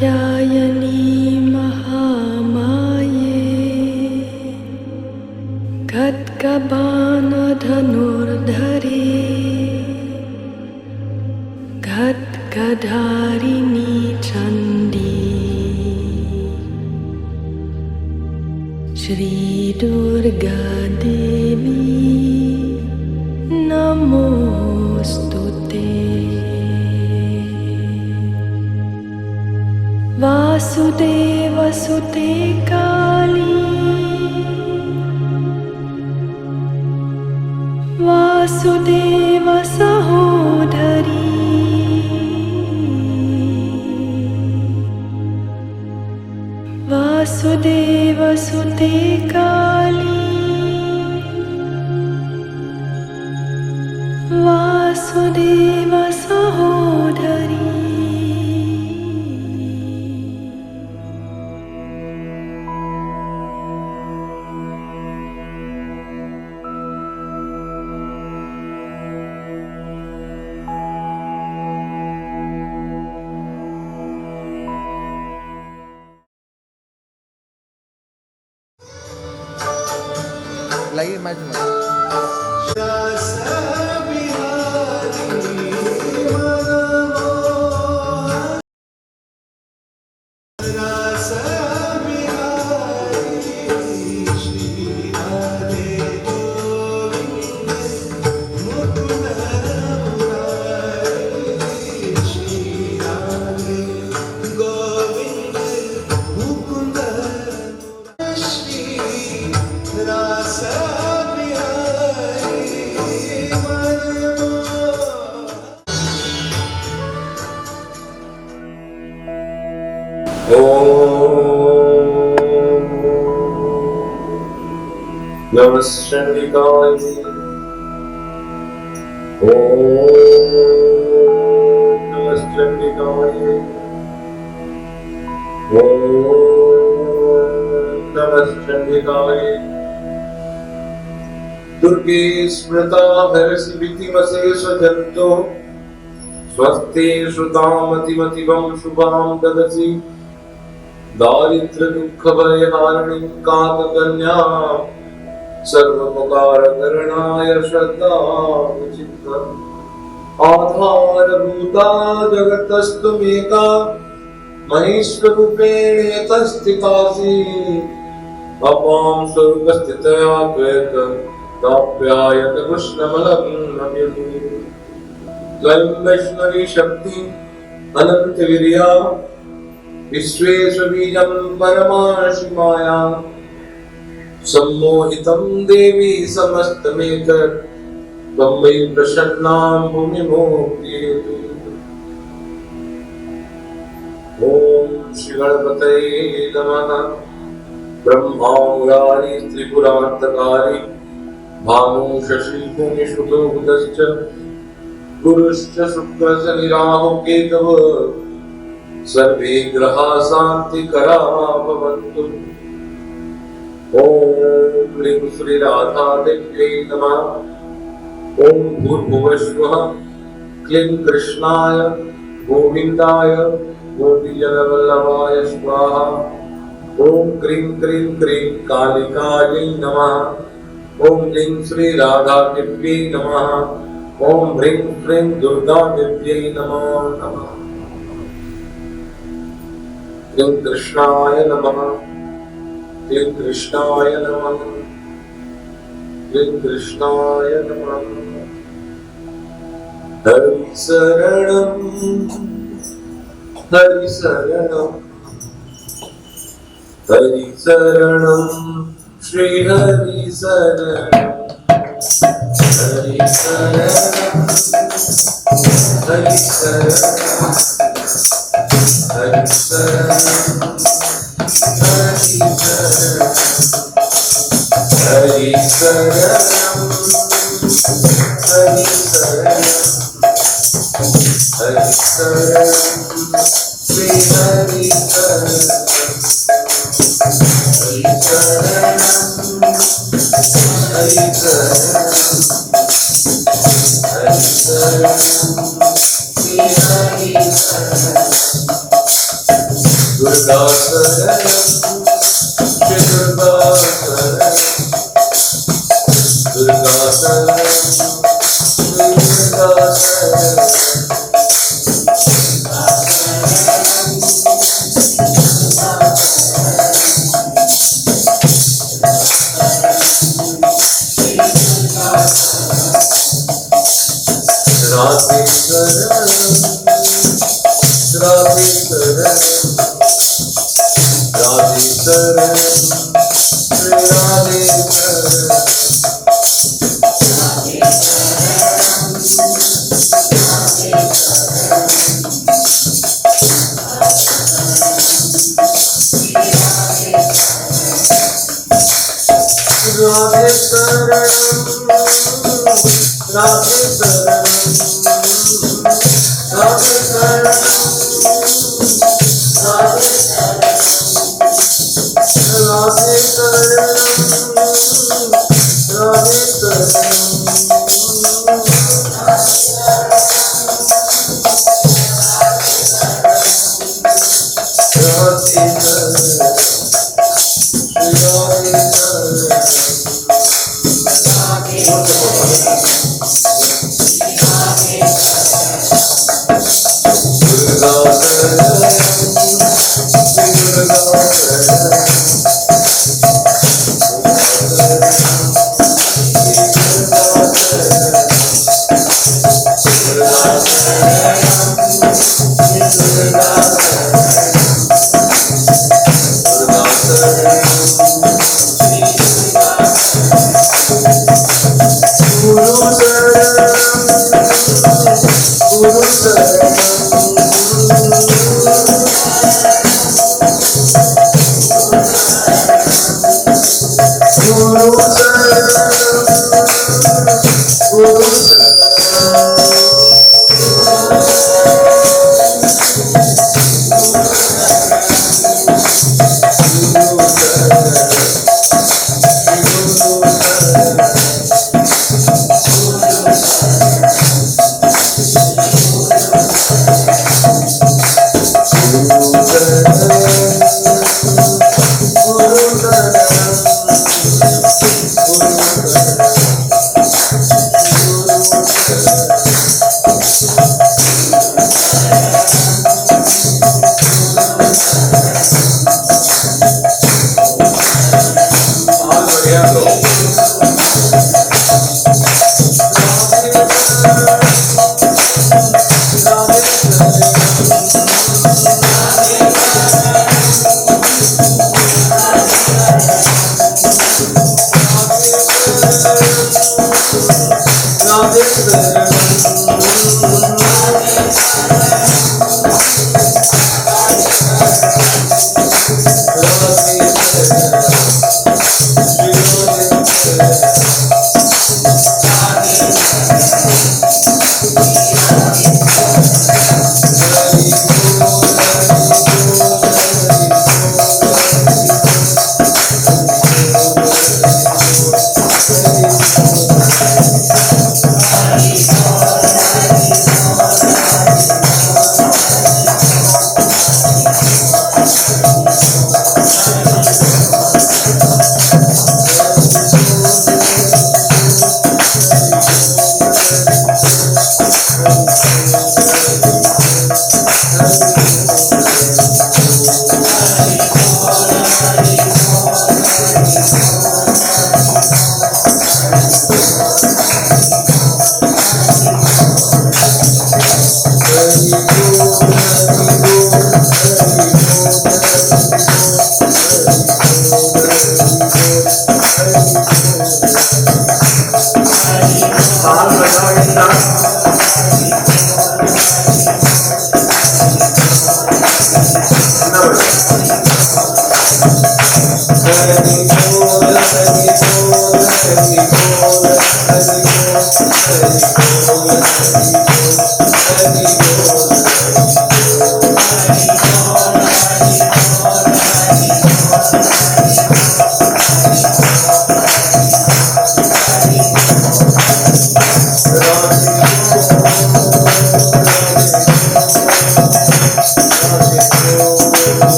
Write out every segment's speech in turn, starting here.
कात्यायनी महामाये खड्गबाणधनुर्धरे खड्गधारिणी चण्डी श्री दुर्गा देवी नमोस्तुते। वासुदेवसुते काली वासुदेव सहोदरी वासुदेवसुते काली वासुदेव सहोदरी। लाइए मैच में नमश्चंडिकाय नमश्चंडिकाय नमश्चंडिकाय दुर्गे स्मृता हरसि भीतिमशेष जंतो स्वस्ते श्रुतामतिमतिवं शुभां ददसि दारिद्र्य दुःख भय हारिणीं काककन्यां सर्वोपकारकरणाय श्रद्धा आधारभूता जगतस्तुमेका महेश्वरूपेण तस्थितासि अपां स्वर्गस्थितया त्वेक ताप्यायत कृष्णमलं नम्यते। त्वं वैष्णवी शक्ति अनन्तवीर्या विश्वेश्वबीजं परमार्षि माया सम्मोहितं देवी समस्तमेतत् त्वं वै प्रसन्नां भूमिमोक्तियतु। ॐ श्री गणपतये नमः। ब्रह्मा मुरारी त्रिपुरान्तकारी भानु शशि भूमिसुतो बुधश्च गुरुश्च शुक्रश्च निराहो केतवः सर्वे ग्रहाः शान्तिकरा भवन्तु। ओम ह्रीं श्री राधा देव्यै नमः। ओम भूर्भुवस्वः क्लीं कृष्णाय गोविन्दाय गोपीजनवल्लभाय स्वाहा। ओम क्रीं क्रीं क्रीं कालिकायै नमः। ओम ह्रीं श्री राधा देव्यै नमः। ओम ह्रीं श्रीं दुर्गा देव्यै नमो नमः। क्लीं कृष्णाय नमः। क्लीं कृष्णाय नमः। क्लीं कृष्णाय नमः। हरि शरणं हरि शरणं हरि शरणं श्री हरि शरणं हरि शरणं हरि शरणं हरि शरणं हरि शरणं हरि शरणं हरि शरणं श्री हरि शरणं हरि शरणं हरि शरणं हरि शरणं श्री हरि शरणं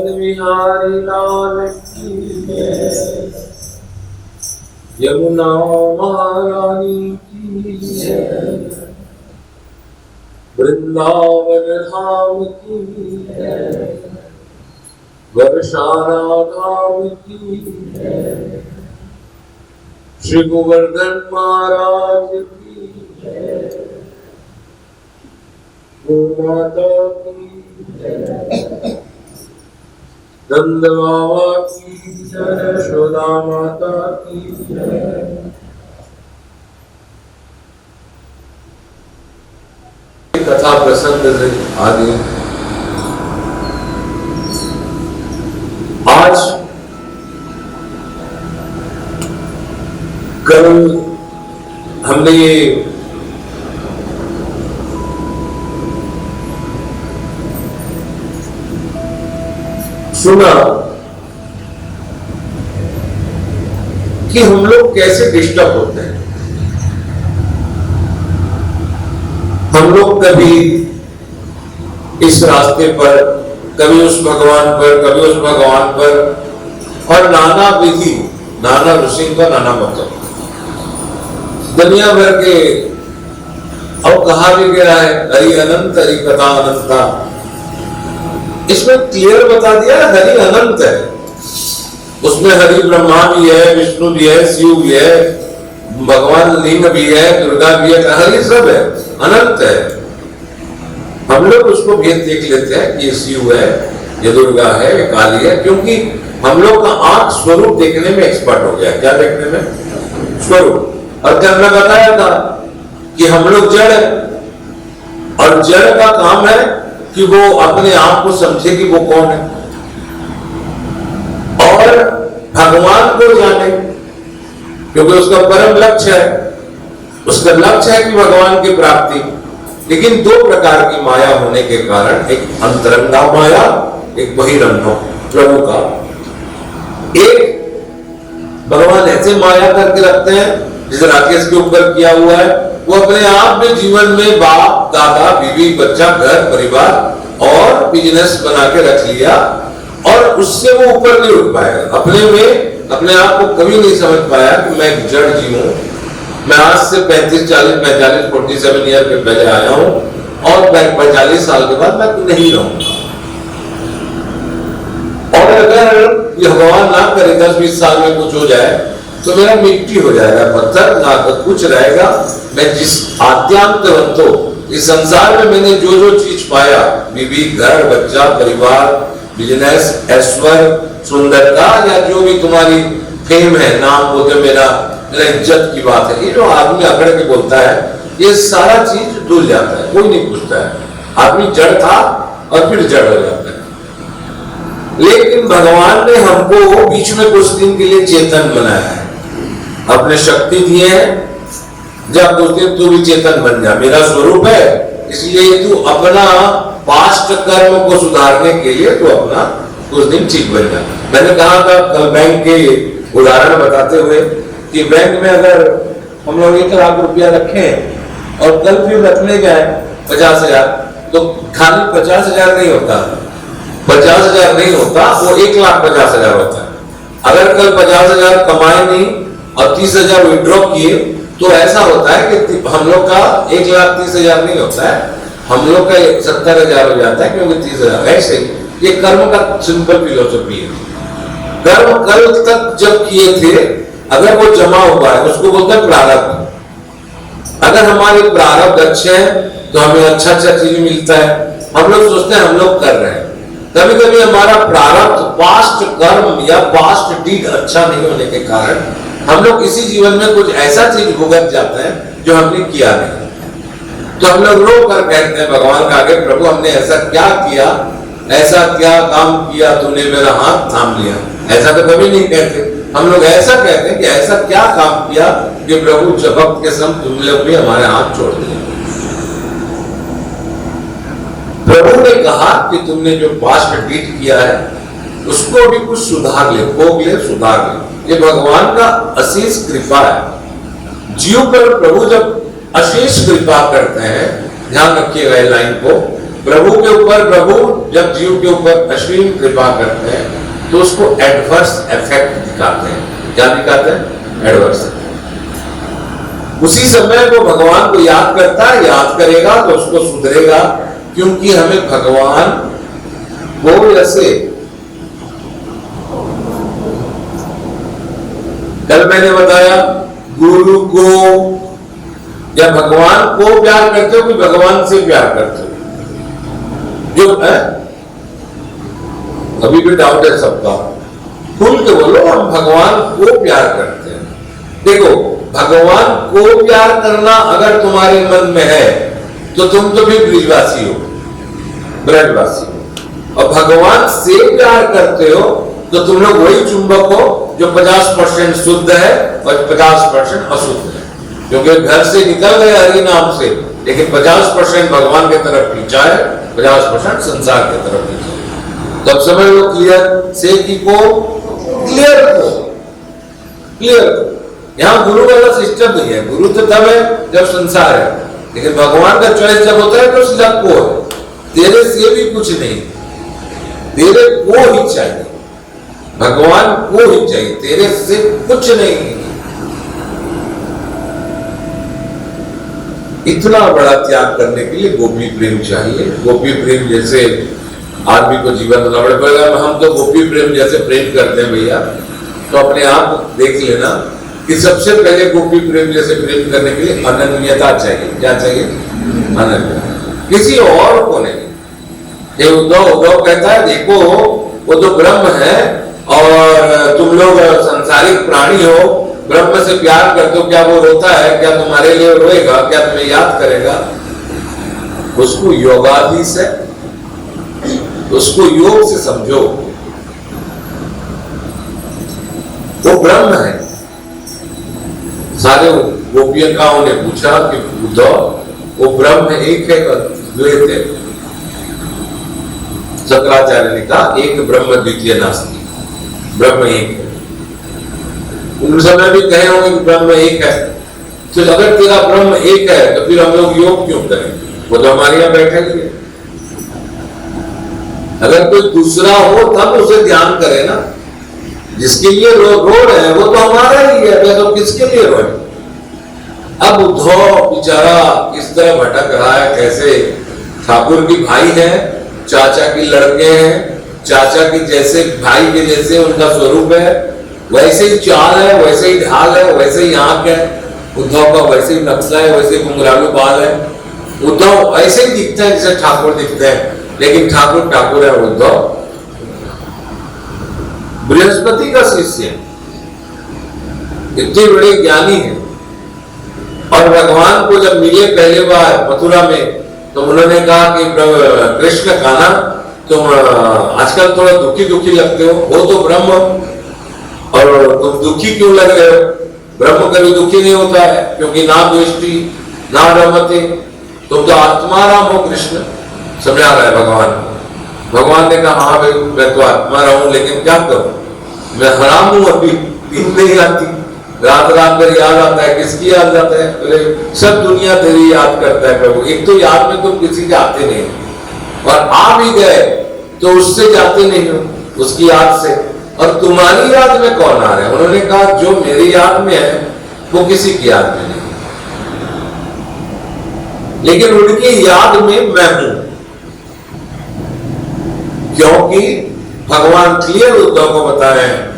नंदन बिहारी लाल की जय। यमुना महारानी की जय। वृंदावन धाम की जय। वर्षाना धाम की जय। श्री गोवर्धन महाराज की जय। माता की जय। नंद बाबा की जय। यशोदा माता की जय। कथा प्रसंग से आगे आज कल हमने ये सुना कि हम लोग कैसे डिस्टर्ब होते हैं। हम लोग कभी इस रास्ते पर, कभी उस भगवान पर, कभी उस भगवान पर, और नाना विधि, नाना ऋषि का नाना मतलब, दुनिया भर के, और कहा भी गया है हरि अनंत हरि कथा अनंता। इसमें क्लियर बता दिया हरि अनंत है। उसमें हरि ब्रह्मा भी है, विष्णु भी है, शिव भी है, भगवान लिंग भी है, दुर्गा भी है, हरि सब है, अनंत है। हम लोग उसको भेद देख लेते हैं कि ये शिव है, ये दुर्गा है, ये काली है, क्योंकि हम लोग का आंख स्वरूप देखने में एक्सपर्ट हो गया। क्या देखने में? स्वरूप। और क्या मैं बताया था कि हम लोग जड़ है, और जड़ का काम है कि वो अपने आप को समझे कि वो कौन है, और भगवान को जाने, क्योंकि उसका परम लक्ष्य है। उसका लक्ष्य है कि भगवान की प्राप्ति। लेकिन दो प्रकार की माया होने के कारण, एक अंतरंगा माया, एक बहिरंग प्रभु का। एक भगवान ऐसे माया करके रखते हैं जिसे राकेश के ऊपर किया हुआ है, वो अपने आप में जीवन में बाप दादा बीवी बच्चा घर परिवार और बिजनेस बना के रख लिया, और उससे वो ऊपर नहीं उठ पाएगा। अपने में अपने आप को कभी नहीं समझ पाया कि मैं एक जड़ जीव हूं। मैं आज से 35, 40, 45, 47 ईयर के पहले आया हूं, और 45 साल के बाद मैं नहीं रहूंगा। और अगर भगवान ना करे 10-20 साल में कुछ हो जाए तो मेरा मिट्टी हो जाएगा, पत्थर ना कुछ रहेगा। मैं जिस आद्यांतवंतो इस संसार में मैंने जो जो चीज पाया, बीवी घर बच्चा परिवार बिजनेस ऐश्वर्य सुंदरता, या जो भी तुम्हारी फेम है, नाम बोलते मेरा इज्जत की बात है, ये जो आदमी अकड़ के बोलता है, ये सारा चीज धुल जाता है, कोई नहीं पूछता है। आदमी जड़ था और फिर जड़ हो जाता है। लेकिन भगवान ने हमको बीच में कुछ दिन के लिए चेतन बनाया है, अपने शक्ति दिए हैं। जब कुछ दिन तू भी चेतन बन जा, मेरा स्वरूप है, इसलिए तू अपना पास्ट कर्म को सुधारने के लिए तू अपना कुछ दिन ठीक बन जा। मैंने कहा था कल बैंक के उदाहरण बताते हुए कि बैंक में अगर हम लोग 1 लाख रुपया रखें और कल फिर रखने गए 50,000, तो खाली 50,000 नहीं होता, 50,000 नहीं होता, वो 1,50,000 होता है। अगर कल 50,000 कमाए नहीं और 30,000 विड्रॉ किए, तो ऐसा होता है कि हम लोग का 1,30,000 नहीं होता है, हम लोग का 70,000 हो जाता है, क्योंकि 30,000। ऐसे ये कर्म का सिंपल फिलोसफी है। कर्म कल तक जब किए थे, अगर वो जमा हुआ है, उसको बोलते हैं प्रारब्ध। अगर हमारे प्रारब्ध अच्छे हैं तो हमें अच्छा चीज मिलता है। हम लोग सोचते हैं हम लोग कर रहे हैं, कभी कभी हमारा प्रारब्ध पास्ट कर्म या पास्ट डीड अच्छा नहीं होने के कारण हम लोग इसी जीवन में कुछ ऐसा चीज भुगत जाते हैं जो हमने किया नहीं। तो हम लोग रो कर कहते हैं भगवान का आगे, प्रभु हमने ऐसा क्या किया, ऐसा क्या काम किया, तूने मेरा हाथ थाम लिया। ऐसा तो कभी नहीं कहते। हम लोग ऐसा कहते हैं कि ऐसा क्या काम किया कि प्रभु जबक के संग तुम लोग भी हमारे हाथ छोड़ दिए। प्रभु ने कहा कि तुमने जो पास्ट डीड किया है उसको भी कुछ सुधार ले, भोग ले, सुधार ले। ये भगवान का अशेष कृपा है। जीव पर प्रभु जब अशेष कृपा करते हैं, ध्यान रखिएगा लाइन को, प्रभु के ऊपर प्रभु जब जीव के ऊपर असीम कृपा करते हैं तो उसको एडवर्स इफेक्ट दिखाते हैं। क्या दिखाते हैं? एडवर्स। उसी समय वो भगवान को याद करता है, याद करेगा तो उसको सुधरेगा, क्योंकि हमें भगवान को जैसे कल मैंने बताया गुरु को या भगवान को प्यार करते हो कि भगवान से प्यार करते हो? जो है अभी भी डाउट है सबका, खुल के बोलो हम भगवान को प्यार करते हैं। देखो भगवान को प्यार करना अगर तुम्हारे मन में है तो तुम तो भी ब्रिजवासी हो, ब्रजवासी हो, और भगवान से प्यार करते हो तो तुम लोग वही चुंबक हो जो 50% शुद्ध है और 50% अशुद्ध है, क्योंकि घर से निकल गए हरि नाम से, लेकिन 50% भगवान की तरफ खींचा है, 50% संसार की तरफ खींचा है। तब समझ लो क्लियर से की को क्लियर को क्लियर को। यहाँ गुरु वाला सिस्टम नहीं है, गुरु तो तब है जब संसार है, लेकिन भगवान का चॉइस जब होता है तो सीधा को है। तेरे से भी कुछ नहीं, तेरे को ही चाहिए, भगवान को ही चाहिए, तेरे से कुछ नहीं। इतना बड़ा त्याग करने के लिए गोपी प्रेम चाहिए। गोपी प्रेम जैसे आदमी को जीवन बनाना पड़ेगा। हम तो गोपी प्रेम जैसे प्रेम करते हैं भैया, तो अपने आप देख लेना कि सबसे पहले गोपी प्रेम जैसे प्रेम करने के लिए अनन्यता चाहिए। क्या चाहिए? अनन्यता, किसी और को नहीं। ये उद्धव कहता है देखो वो तो ब्रह्म है और तुम लोग संसारिक प्राणी हो, ब्रह्म से प्यार करते हो, क्या वो रोता है? क्या तुम्हारे लिए रोएगा? क्या तुम्हें याद करेगा? उसको योगाधीश है, उसको योग से समझो, वो ब्रह्म है। सारे गोपिकाओं ने पूछा कि उद्धव वो ब्रह्म एक है, द्वैत है? शंकराचार्य ने कहा एक ब्रह्म द्वितीय नास्ति, ब्रह्म एक है। उन समय भी कहे होंगे कि ब्रह्म एक है, तो अगर तेरा ब्रह्म एक है तो फिर हम लोग योग क्यों करें? वो तो हमारे यहाँ बैठा ही है। अगर कोई दूसरा हो तब उसे ध्यान करे ना, जिसके लिए रो रहे हैं वो तो हमारा ही है, तो किसके लिए रोए? अब उद्धव बेचारा किस तरह भटक रहा है, कैसे ठाकुर की भाई है, चाचा की लड़के हैं, चाचा की जैसे भाई के जैसे उनका स्वरूप है, वैसे ही चाल है, वैसे ही ढाल है, वैसे ही आंख है, उद्धव का वैसे ही नक्शा है, वैसे घुंघरालू बाल है। उद्धव ऐसे ही दिखते हैं जैसे ठाकुर दिखते हैं, लेकिन ठाकुर ठाकुर है, उद्धव बृहस्पति का शिष्य है, इतने बड़े ज्ञानी है। और भगवान को जब मिले पहले बार मथुरा में तो उन्होंने कहा कि कृष्ण कान्हा तुम आजकल थोड़ा दुखी दुखी लगते हो, वो तो ब्रह्म और तुम दुखी क्यों लग रहे हो? ब्रह्म कभी दुखी नहीं होता है, क्योंकि ना द्वेष्टि ना रमते, तुम तो आत्माराम हो। कृष्ण समझा रहा है भगवान को। भगवान ने कहा हाँ भाई मैं तो आत्माराम हूं, लेकिन क्या करूं, मैं हराम हूं, अभी नींद नहीं आती, रात रात भर याद आता है। किसकी याद आता है? अरे सब दुनिया तेरी याद करता है प्रभु। एक तो याद में तुम किसी के आते नहीं, और आ भी गए तो उससे जाते नहीं हो, उसकी याद से। और तुम्हारी याद में कौन आ रहा है? उन्होंने कहा जो मेरी याद में है वो किसी की याद में नहीं, लेकिन उनकी याद में मैं हूं, क्योंकि भगवान क्लियर उद्धव को बता रहे हैं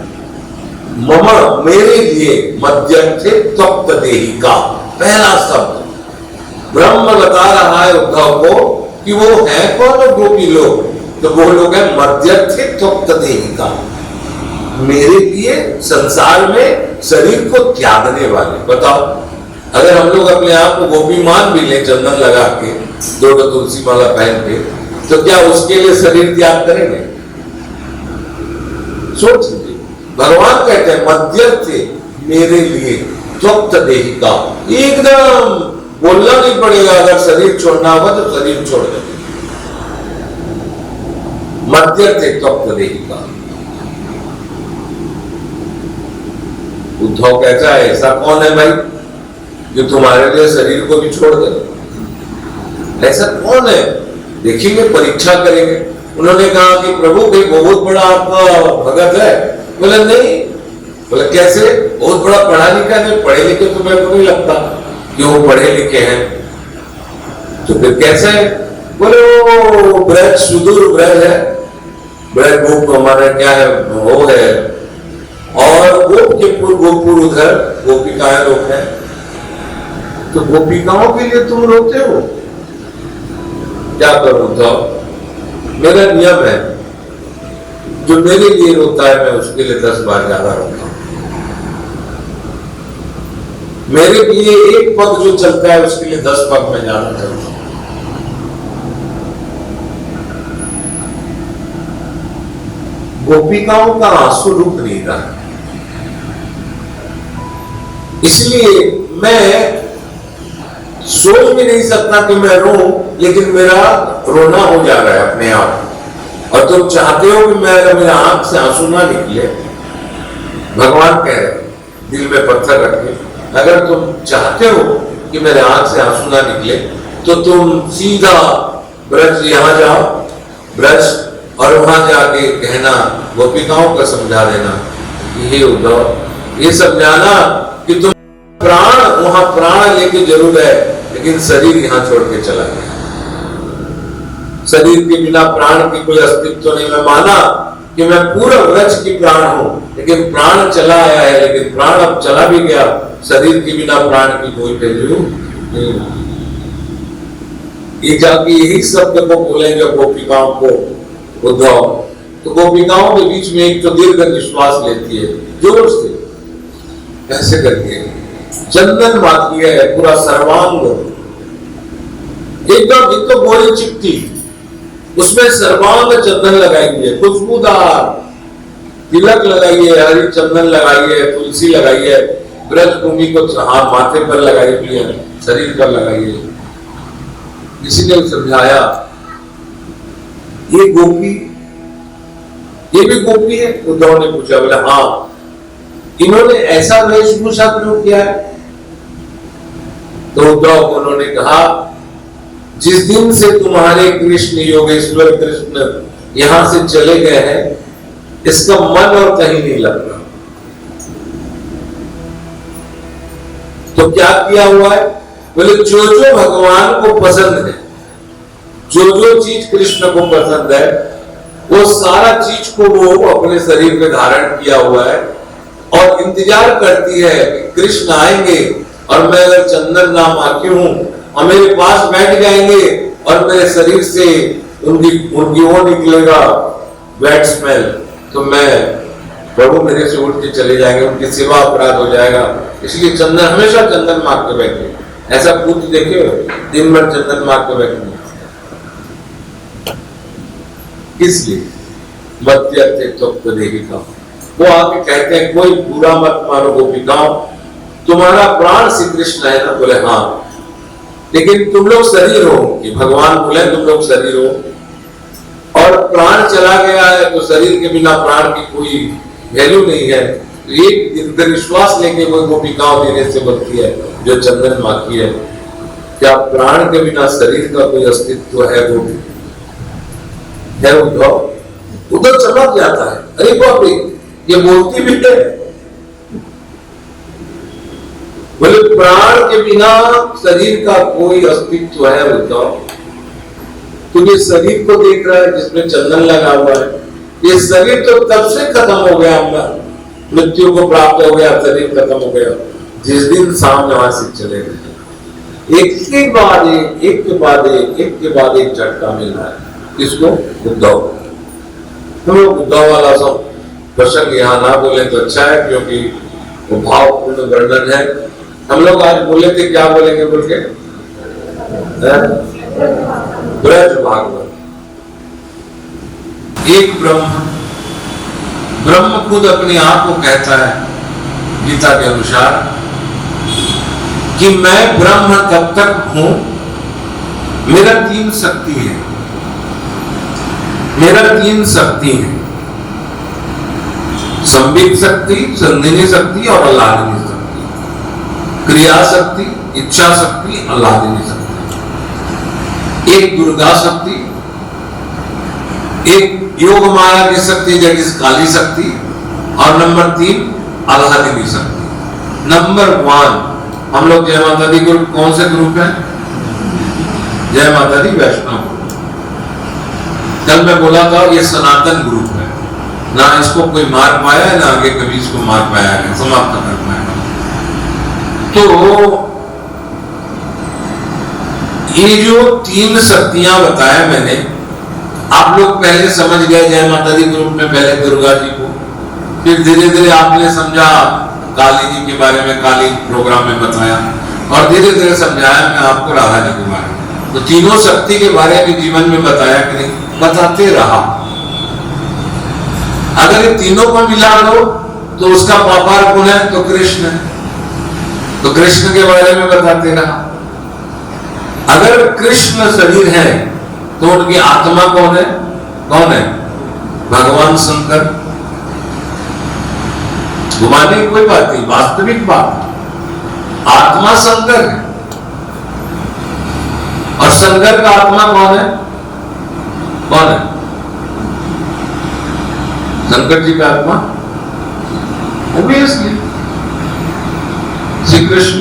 मम मेरे लिए मध्यस्थे तप्त देही का पहला शब्द ब्रह्म बता रहा है उद्धव को कि वो है कौन गोपी लोग? तो वो लोग है मध्यस्थे तप्त देही का, मेरे लिए संसार में शरीर को त्यागने वाले। बताओ अगर हम लोग अपने आप को गोपी मान भी ले, चंदन लगा के, दो तुलसी माला पहन के, तो क्या उसके लिए शरीर त्याग करेंगे? सोच लीजिए। भगवान कहते हैं मध्यस्थ मेरे लिए त्वक्त देही का, एकदम बोलना नहीं पड़ेगा। अगर शरीर छोड़ना होगा तो शरीर छोड़ दे, मध्यस्थ त्वक्त देही का। उद्धव कहता है ऐसा कौन है भाई जो तुम्हारे लिए शरीर को भी छोड़ दे? ऐसा कौन है देखेंगे, परीक्षा करेंगे। उन्होंने कहा कि प्रभु कोई बहुत बड़ा आपका भगत है? बोले नहीं। बोले कैसे? बहुत बड़ा पढ़ा लिखा है। पढ़े लिखे तो मेरे को नहीं लगता कि वो पढ़े लिखे हैं। तो फिर कैसे? बोले वो ब्रज, सुदूर ब्रज है, ब्रज गोप हमारा क्या है वो है, और गोप के गोपुर उधर गोपिकाएं लोग हैं। तो गोपिकाओं के लिए तुम रोते हो? क्या करूं? तो मेरा नियम है, जो मेरे लिए रोता है मैं उसके लिए 10 बार ज्यादा रोता हूं। मेरे लिए एक पग जो चलता है उसके लिए 10 पग में ज्यादा चलता हूं। गोपिकाओं का आंसू रुक नहीं रहा, इसलिए मैं सोच भी नहीं सकता कि मैं रो, लेकिन मेरा रोना हो जा रहा है अपने आप। और तुम चाहते हो कि मेरे आंख से आंसू ना निकले। भगवान कह रहे दिल में पत्थर रखे, अगर तुम चाहते हो कि मेरे आंख से आंसू ना निकले तो तुम सीधा ब्रज यहां जाओ, ब्रज, और वहां जाके कहना, गोपिकाओं को समझा देना कि हे उद्धव, ये समझाना कि तुम प्राण वहां प्राण लेके जरूर है, लेकिन शरीर यहां छोड़ के चला गया। शरीर के बिना प्राण की कोई अस्तित्व नहीं। मैं माना कि मैं पूरा व्रज की प्राण हूं, लेकिन प्राण चला आया है, लेकिन प्राण अब चला भी गया। शरीर के बिना प्राण की कोई वैल्यू नहीं। ये जाके यही शब्द को बोलेंगे गोपिकाओं को उद्धव, तो गोपिकाओं के बीच में एक तो दीर्घ निश्वास लेती है जोर से, ऐसे करके चंदन माती है पूरा सर्वांग, एकदम एक तो गोरी चिपटी, उसमें सर्वांग चंदन लगाई है, खुशबूदार तिलक लगाई है, हरी चंदन लगाई है, तुलसी लगाई है, ब्रज भूमि को माथे पर लगाई हुई है, शरीर पर लगाई है। किसी ने समझाया ये गोपी, ये भी गोपी है? उद्धव ने पूछा। बोले हाँ। इन्होंने ऐसा वेशभूषा क्यों किया है? तो उद्धव को उन्होंने कहा, जिस दिन से तुम्हारे कृष्ण योगेश्वर कृष्ण यहां से चले गए हैं, इसका मन और कहीं नहीं लग रहा। तो क्या किया हुआ है? बोले जो जो भगवान को पसंद है, जो जो चीज कृष्ण को पसंद है, वो सारा चीज को वो अपने शरीर में धारण किया हुआ है और इंतजार करती है कि कृष्ण आएंगे और मैं अगर चंदन नाम आकी हूं और मेरे पास बैठ जाएंगे और मेरे शरीर से उनकी वो निकलेगा बैड स्मेल, तो मैं प्रभु मेरे से उठ के चले जाएंगे, उनकी सेवा अपराध हो जाएगा। इसलिए चंदन, हमेशा चंदन मार के बैठे। ऐसा पूछ देखे दिन भर चंदन मार के बैठे, इसलिए मत देहिका। वो आके कहते हैं कोई बुरा मत मानो गोपिकाओं, तुम्हारा प्राण श्री कृष्ण है ना? बोले हाँ, लेकिन तुम लोग शरीर हो, कि भगवान बोले तुम लोग शरीर हो और प्राण चला गया है, तो शरीर के बिना प्राण की कोई वैल्यू नहीं है। एक विश्वास लेके कोई गोपिकाओं देने से बनती है जो चंदन माखी है। क्या प्राण के बिना शरीर का कोई अस्तित्व है? वो है उद्धव। उधर चमक जाता है, अरे बाप रे, ये बोलती भी है। बोले प्राण के बिना शरीर का कोई अस्तित्व है उद्धव? तो ये शरीर को देख रहा है जिसमें चंदन लगा हुआ है, ये शरीर तो तब से खत्म हो गया, मृत्यु को प्राप्त हो गया, शरीर खत्म हो गया जिस दिन शाम यहां से चले गए। एक के बाद एक के बाद एक झटका मिल रहा है। किसको? उद्धव। हम लोग उद्धव वाला सब प्रसंग यहाँ ना बोले तो अच्छा है, क्योंकि वो भावपूर्ण वर्णन है। हम लोग आज बोले थे, क्या बोलेंगे बोल के? ब्रज भागवत। एक ब्रह्म खुद अपने आप को कहता है गीता के अनुसार कि मैं ब्रह्म तब तक हूं, मेरा 3 शक्ति है, मेरा 3 शक्ति है, संबित शक्ति, संधिनी शक्ति और आह्लादिनी शक्ति, क्रिया शक्ति, इच्छा शक्ति, आह्लादिनी शक्ति। एक दुर्गा शक्ति, एक योग माया की शक्ति दैट इज काली शक्ति, और नंबर 3 आह्लादिनी शक्ति। नंबर 1 हम लोग जय माता दी ग्रुप, कौन से ग्रुप है? जय माता दी वैष्णव ग्रुप। कल मैं बोला था ये सनातन ग्रुप है, ना इसको कोई मार पाया है, ना आगे कभी इसको मार पाया है, समाप्त कर पाया। तो ये जो 3 शक्तियां बताया मैंने, आप लोग पहले समझ गए जय माता दी ग्रुप में पहले दुर्गा जी को, फिर धीरे धीरे आपने समझा काली जी के बारे में, काली प्रोग्राम में बताया, और धीरे धीरे समझाया मैं आपको राधा जी के बारे में। तो तीनों शक्ति के बारे में जीवन में बताया कि नहीं? बताते रहा। अगर ये तीनों को मिला दो तो उसका पापार कौन है? तो कृष्ण है, तो कृष्ण के बारे में बताते रहा। अगर कृष्ण शरीर है तो उनकी आत्मा कौन है? कौन है? भगवान शंकर। घुमाने की कोई बात नहीं, वास्तविक बात, आत्मा शंकर है। और शंकर का आत्मा कौन है? कौन है? शंकर जी का आत्मा ऑब्वियसली श्री कृष्ण।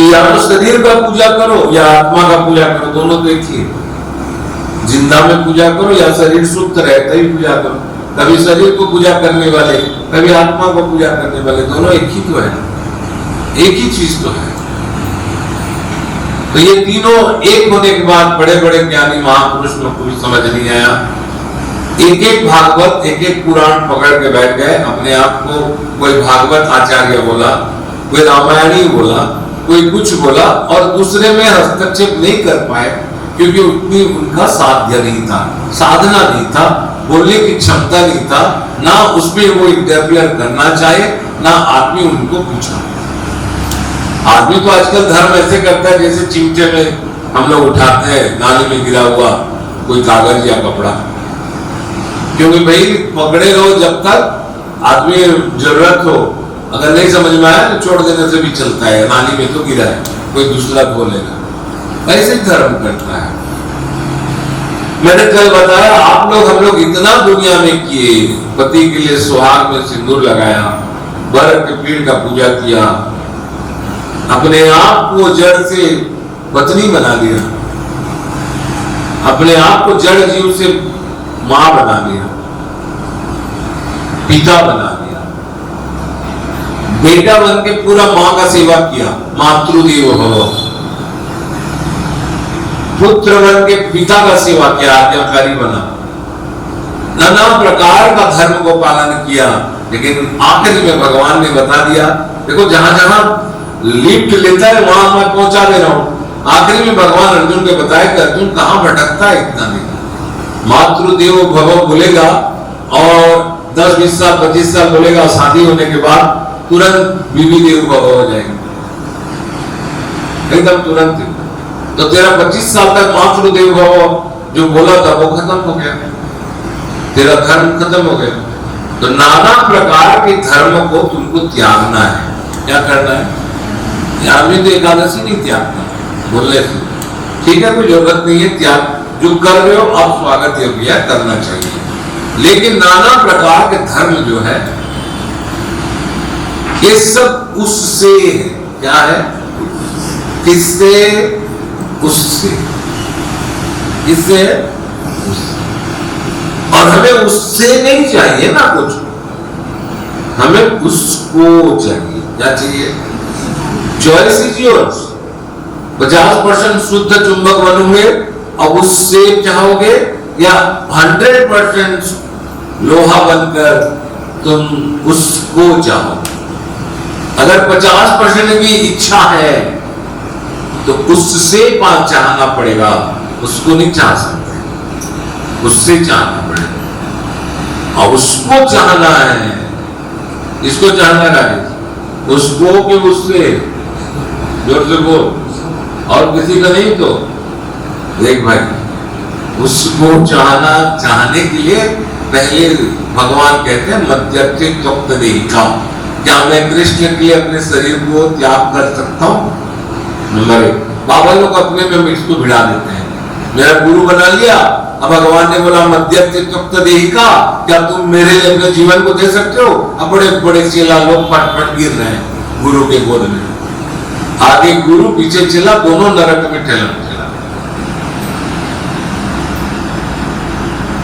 या तो शरीर का पूजा करो या आत्मा का पूजा करो, दोनों तो एक ही है। जिंदा में पूजा करो या शरीर सुप्त रहता ही पूजा करो। कभी शरीर को पूजा करने वाले, कभी आत्मा को पूजा करने वाले, दोनों एक ही तो है, एक ही चीज तो है। तो ये तीनों एक होने के बाद बड़े बड़े ज्ञानी महापुरुष लोग को भी समझ नहीं आया। एक एक भागवत, एक एक पुराण पकड़ के बैठ गए अपने आप को। कोई भागवत आचार्य बोला, कोई रामायणी बोला, कोई कुछ बोला, और दूसरे में हस्तक्षेप नहीं कर पाए क्योंकि उतनी उनका साध्य नहीं था, साधना नहीं था, बोलने की क्षमता नहीं था, ना उसमें वो इंटरफियर करना चाहे, ना आदमी उनको पूछा। आदमी तो आजकल धर्म ऐसे करता है जैसे चिमटे में हम लोग उठाते हैं नाली में गिरा हुआ कोई कागज या कपड़ा, क्योंकि भाई पकड़े रहो जब तक आदमी जरूरत हो, अगर नहीं समझ में आया तो छोड़ देने से भी चलता है, नाली में तो गिरा है, कोई दूसरा खो लेगा। ऐसे धर्म करता है। मैंने कल बताया आप लोग, हम लोग इतना दुनिया में किए, पति के लिए सुहाग में सिंदूर लगाया, बर के पेड़ का पूजा किया, अपने आप को जड़ से पत्नी बना दिया, अपने आप को जड़ जीव से मां बना दिया, पिता बना दिया, बेटा बन के पूरा मां का सेवा किया, मातृदेवो भव, पुत्र बन के पिता का सेवा किया, आज्ञाकारी बना, नाना प्रकार का धर्म को पालन किया। लेकिन आखिर में भगवान ने बता दिया, देखो जहां जहां लिफ्ट लेता है वहां मैं पहुंचा दे रहा हूं। आखिरी में भगवान अर्जुन को बताया कि अर्जुन कहां भटकता है इतना नहीं, मातृदेवो भव बोलेगा और 10-20 साल 25 साल बोलेगा, शादी होने के बाद तुरंत बीवी देव भव हो जाएगा, एकदम तुरंत। तो तेरा 25 साल तक मातृदेव भव जो बोला था वो खत्म हो गया, तेरा धर्म खत्म हो गया। तो नाना प्रकार के धर्म को तुमको त्यागना है। क्या करना है? आदमी तो एकादशी नहीं त्यागता बोलने से, ठीक है, कोई जरूरत नहीं है त्याग। जो कर रहे हो आप स्वागत योग्य है, करना चाहिए। लेकिन नाना प्रकार के धर्म जो है ये सब उससे है। क्या है? किससे? उससे। किससे? और हमें उससे नहीं चाहिए ना कुछ, हमें उसको चाहिए। क्या चाहिए? Choice is yours. 50% शुद्ध चुंबक बनोगे और उससे चाहोगे, या 100% लोहा बनकर तुम उसको चाहो। अगर 50% भी इच्छा है तो उससे चाहना पड़ेगा, उसको नहीं चाह सकते, उससे चाहना पड़ेगा। और उसको चाहना है, इसको चाहना है, उसको कि उससे, जोर से बोल, और किसी का नहीं। तो देख भाई, उसको चाहना, चाहने के लिए पहले भगवान कहते हैं मध्यस्थी त्वक्त देहिका, क्या मैं कृष्ण के लिए अपने शरीर को त्याग कर सकता हूं? नंबर 1। बाबा लोग अपने में इसको भिड़ा देते हैं, मेरा गुरु बना लिया अब भगवान ने बोला मध्यत्व देहिका, क्या तुम मेरे लिए अपने जीवन को दे सकते हो? अब बड़े बड़े चेला लोग पट पट गिर रहे हैं गुरु के गोद में। आगे गुरु, पीछे चेला, दोनों नरक में ठेला,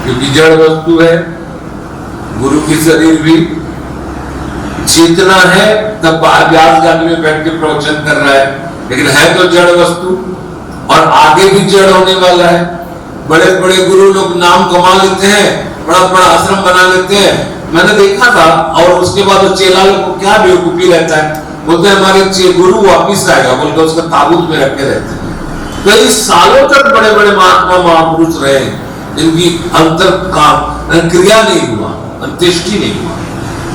क्योंकि जड़ वस्तु है। गुरु की शरीर भी चेतना है, तब व्यास गादी में बैठ के प्रवचन कर रहा है, लेकिन है तो जड़ वस्तु, और आगे भी जड़ होने वाला है। बड़े बड़े गुरु लोग नाम कमा लेते हैं, बड़ा बड़ा आश्रम बना लेते हैं, मैंने देखा था। और उसके बाद वो चेला लोग को क्या बेवकूफी रहता है, बोलते हैं हमारे गुरु वापिस आएगा, बोलकर उसका ताबूत में रखे रहते हैं। कई सालों तक बड़े बड़े महात्मा महापुरुष रहे, इनकी अंतर काम क्रिया नहीं हुआ, अंत्येष्टि नहीं हुआ,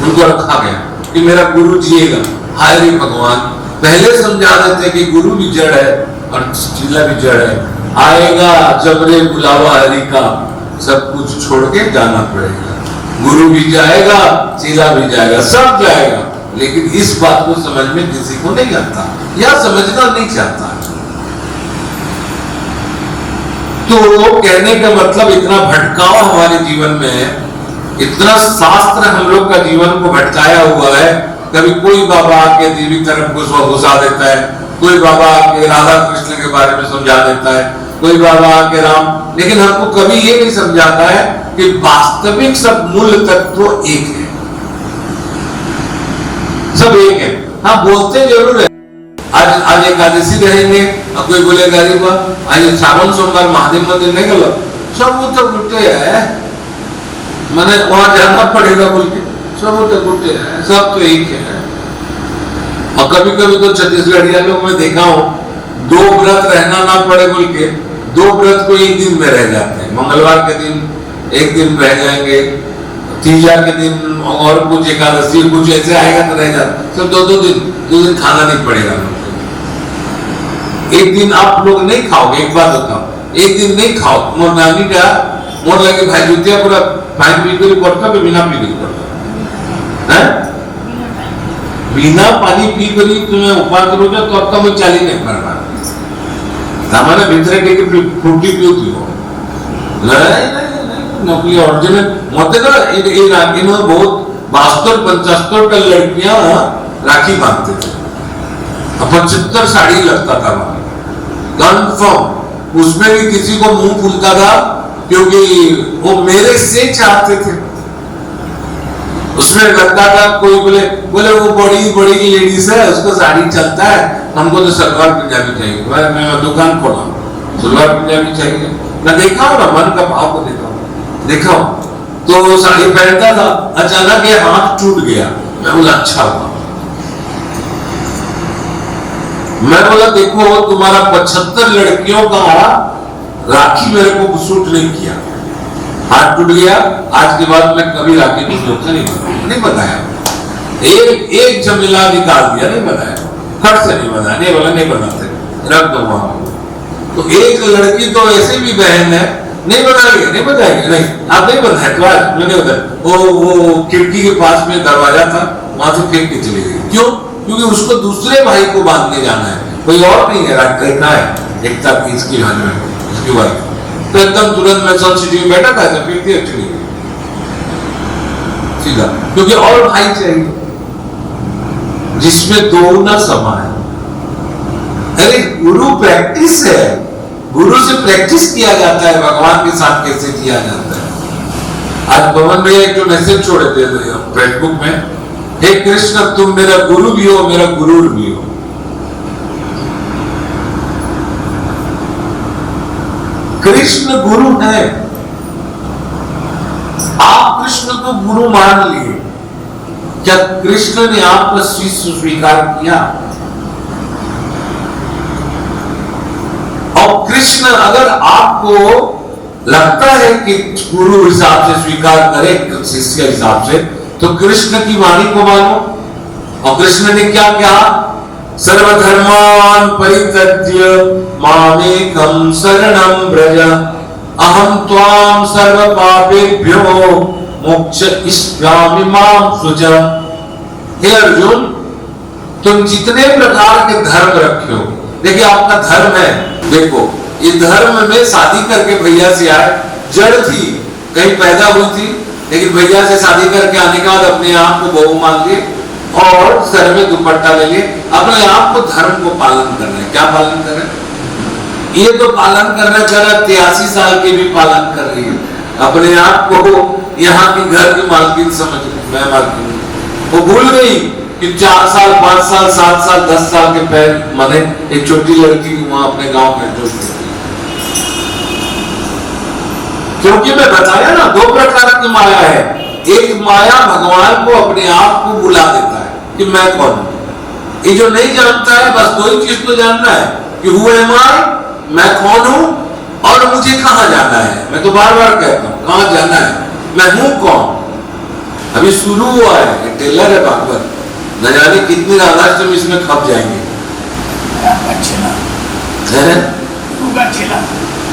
उनको रखा गया कि मेरा गुरु जिएगा। हाय रे भगवान, पहले समझा देते कि गुरु भी जड़ है और चेला भी जड़ है। आएगा जब रे बुलावा हरि का, सब कुछ छोड़ के जाना पड़ेगा। गुरु भी जाएगा, चेला भी जाएगा, सब जाएगा, लेकिन इस बात को समझ में किसी को नहीं आता या समझना नहीं चाहता। तो कहने का मतलब इतना भटकाव हमारे जीवन में है, इतना शास्त्र हम लोग का जीवन को भटकाया हुआ है। कभी कोई बाबा आके देवी तरफ घुसा देता है, कोई बाबा आके राधा कृष्ण के बारे में समझा देता है, कोई बाबा आके राम, लेकिन हमको कभी ये नहीं समझाता है कि वास्तविक सब मूल तत्व एक है, सब एक है। हाँ, बोलते जरूर है आज एकादशी रहेंगे, अब कोई बोलेगा अरे वाह आज श्रावण सोमवार महादेव मंदिर नहीं गलो, सब तो गुट्टे है, मैंने वहां जाना पड़ेगा बोल के, सब तो गुट्टे है, सब तो एक है। और कभी कभी तो छत्तीसगढ़िया लोग मैं देखा हूँ, 2 व्रत रहना ना पड़े बोल के 2 व्रत को एक दिन में रह जाते हैं। मंगलवार के दिन एक दिन रह जाएंगे, तीजा के दिन और कुछ एकादशी कुछ ऐसे आएगा तो रह जाता, सब 2 दिन खाना नहीं पड़ेगा। एक दिन आप लोग नहीं खाओगे, एक बात बताओ, एक दिन नहीं खाओ। मोर नानी का मोर लगे भाई जुतिया पूरा पानी पी कर पड़ता है, बिना पी कर पड़ता है, बिना पानी पी कर तुम्हें उपवास करोगे तो अब मैं चाली नहीं कर पा हमारे भीतर के फ्रूटी पीती हो नकली ओरिजिनल मत ना इन बहुत 72-75 का लड़कियां राखी बांधते थे, 75 साड़ी लगता था वहां कंफर्म, उसमें भी किसी को मुंह फूलता था क्योंकि वो मेरे से चाहते थे। उसमें लगता था कोई बोले वो बड़ी बड़ी लेडीज है, उसको साड़ी चलता है, हमको तो सलवार पंजाबी चाहिए। मैं दुकान खोला, सलवार पंजाबी चाहिए, मैं देखा हूँ ना, मन का भाव को देखा हूँ तो वो साड़ी पहनता था, अचानक ये हाथ टूट गया। मैं बोला अच्छा हुआ, मैं बोला देखो तुम्हारा 75 लड़कियों का राखी मेरे को सूट नहीं किया, हाथ टूट गया, आज के बाद मैं कभी राखी नहीं बताया, एक झमेला निकाल दिया, नहीं बताया, खट से नहीं बताया, नहीं बोला नहीं बताते, रख दो वहां। तो एक लड़की तो ऐसे भी बहन है, नहीं बताएगी, नहीं आप नहीं बताया, मैंने बताया वो खिड़की के पास में दरवाजा था, वहां से फेंक के चली गई। क्यों? क्योंकि उसको दूसरे भाई को बांधने जाना है, कोई और नहीं है, रखना है एकता की इसकी भाई में, उसकी वाइफ। तो एकदम तुरंत मैं सन सिटी में बैठा था, फिर थी एक्चुअली सीधा, क्योंकि और भाई चाहिए जिसमें 2 ना समाए। अरे गुरु प्रैक्टिस है, गुरु से प्रैक्टिस किया जाता है, भगवान के साथ कैसे किया जाता है। आज पवन भैया एक जो मैसेज छोड़े थे फेसबुक में, हे कृष्ण तुम मेरा गुरु भी हो, मेरा गुरूर भी हो। कृष्ण गुरु है, आप कृष्ण को गुरु मान लिए, क्या कृष्ण ने आपका शिष्य स्वीकार किया? और कृष्ण अगर आपको लगता है कि गुरु हिसाब से स्वीकार करे, शिष्य के हिसाब से, तो कृष्ण की वाणी को मानो। और कृष्ण ने क्या कहा? सर्वधर्मान परित्यज्य मामेकं शरणं व्रज अहम त्वां सर्व पापेभ्यो मोक्षयिष्यामि मां शुच। हे अर्जुन, तुम जितने प्रकार के धर्म रखे हो, देखिए आपका धर्म है, देखो ये धर्म में शादी करके भैया से आए, जड़ थी, कहीं पैदा हुई थी, लेकिन भैया से शादी करके आने के बाद अपने आप को बहू मान लिए और सर में दुपट्टा ले लिए, अपने आप को धर्म को पालन कर रहे हैं। क्या पालन कर रहे हैं? ये तो पालन कर रहे 83 साल के भी पालन कर रही है, अपने आप को यहाँ की घर की मालकिन समझ रही, मैं मालकिन। वो भूल गई कि 4 साल 5 साल 7 साल 10 साल के पैर माने एक छोटी लड़की वहां अपने गांव में जो, क्योंकि मैं बताया ना 2 प्रकार की माया है। एक माया भगवान को अपने आप को बुला देता है कि मैं कौन हूं। ये जो नहीं जानता है बस 2 ही चीज तो जानना है कि हु एम आई, मैं कौन हूं और मुझे कहां जाना है। मैं तो बार बार कहता हूं कहां जाना है, मैं हूं कौन। अभी शुरू हुआ है, ये टेलर है भागवत, न जाने कितने राधाष्टमी इसमें खप जाएंगे।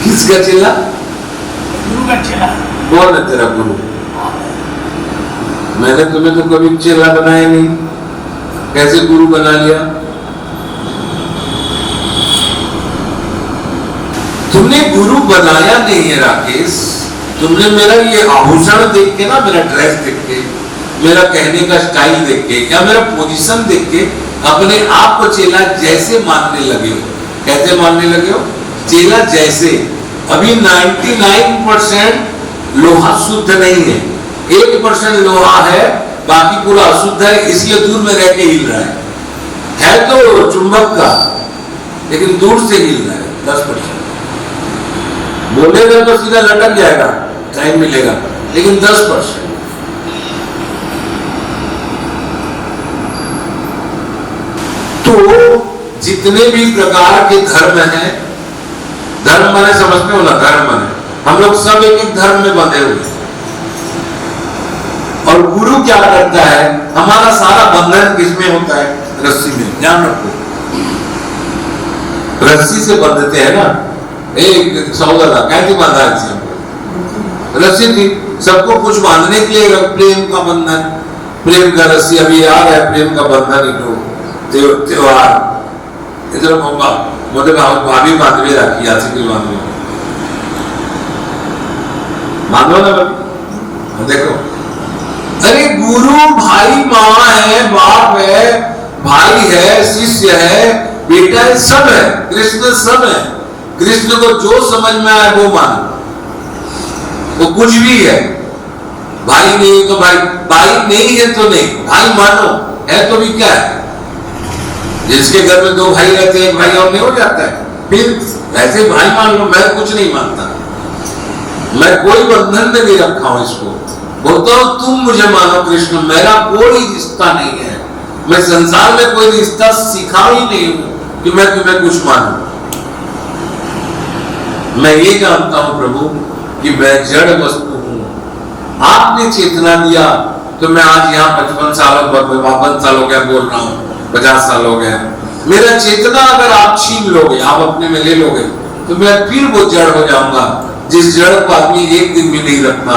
किसका चेला? कौन है तेरा गुरु? मैंने तुम्हें तो कभी चेला बनाया नहीं, कैसे गुरु बना लिया? तुमने गुरु बनाया नहीं है राकेश, तुमने मेरा ये आभूषण देख के ना, मेरा ड्रेस देख के, मेरा कहने का स्टाइल देख के या मेरा पोजीशन देख के अपने आप को चेला जैसे मानने लगे हो। कैसे मानने लगे हो? चेला जैसे। अभी 99% लोहा शुद्ध नहीं है, 1% लोहा है, बाकी पूरा अशुद्ध है, इसलिए दूर में रह के हिल रहा है तो चुंबक का, लेकिन दूर से हिल रहा है 10%। बोलेगा तो सीधा लटक जाएगा, टाइम मिलेगा, लेकिन 10%। तो जितने भी प्रकार के धर्म हैं, धर्म माने समझते हो ना, धर्म माने हम लोग सब एक एक धर्म में बंधे हुए हैं। और गुरु क्या करता है? हमारा सारा बंधन किसमें होता है? रस्सी में। ध्यान रखो, रस्सी से बंधते हैं ना। एक सौदा था, कैसे बांधा है? रस्सी थी, सबको कुछ बांधने के लिए प्रेम का बंधन, प्रेम का रस्सी। अभी आ रहा है प्रेम का बंधन, त्योहार इधर मोटे भाभी बांधवे राखी, आज की बांधवे मानो ना भाभी। देखो, अरे गुरु भाई, माँ है, बाप है, भाई है, शिष्य है, बेटा है, सब है। कृष्ण सब है। कृष्ण को जो समझ में आए वो मानो, वो कुछ भी है। भाई नहीं तो भाई, भाई नहीं है तो नहीं, भाई मानो, है तो भी क्या है। जिसके घर में 2 भाई रहते हैं, भाई और नहीं हो जाता है, फिर ऐसे भाई मान लो। मैं कुछ नहीं मानता, मैं कोई बंधन में नहीं रखा हूं इसको। बोलता हूं तुम मुझे मानो कृष्ण, मेरा कोई रिश्ता नहीं है। मैं संसार में कोई रिश्ता सीखा ही नहीं हूं कि मैं तुम्हें कुछ मानूं। मैं ये जानता हूं प्रभु कि मैं जड़ वस्तु हूं। आपने चेतना दिया तो मैं आज यहाँ 55 साल 52 साल हो गया बोल रहा हूं, 50 साल हो गया। मेरा चेतना अगर आप छीन लोगे, आप अपने में ले लोगे, तो मैं फिर वो जड़ हो जाऊंगा जिस जड़ को आदमी एक दिन भी नहीं रखता।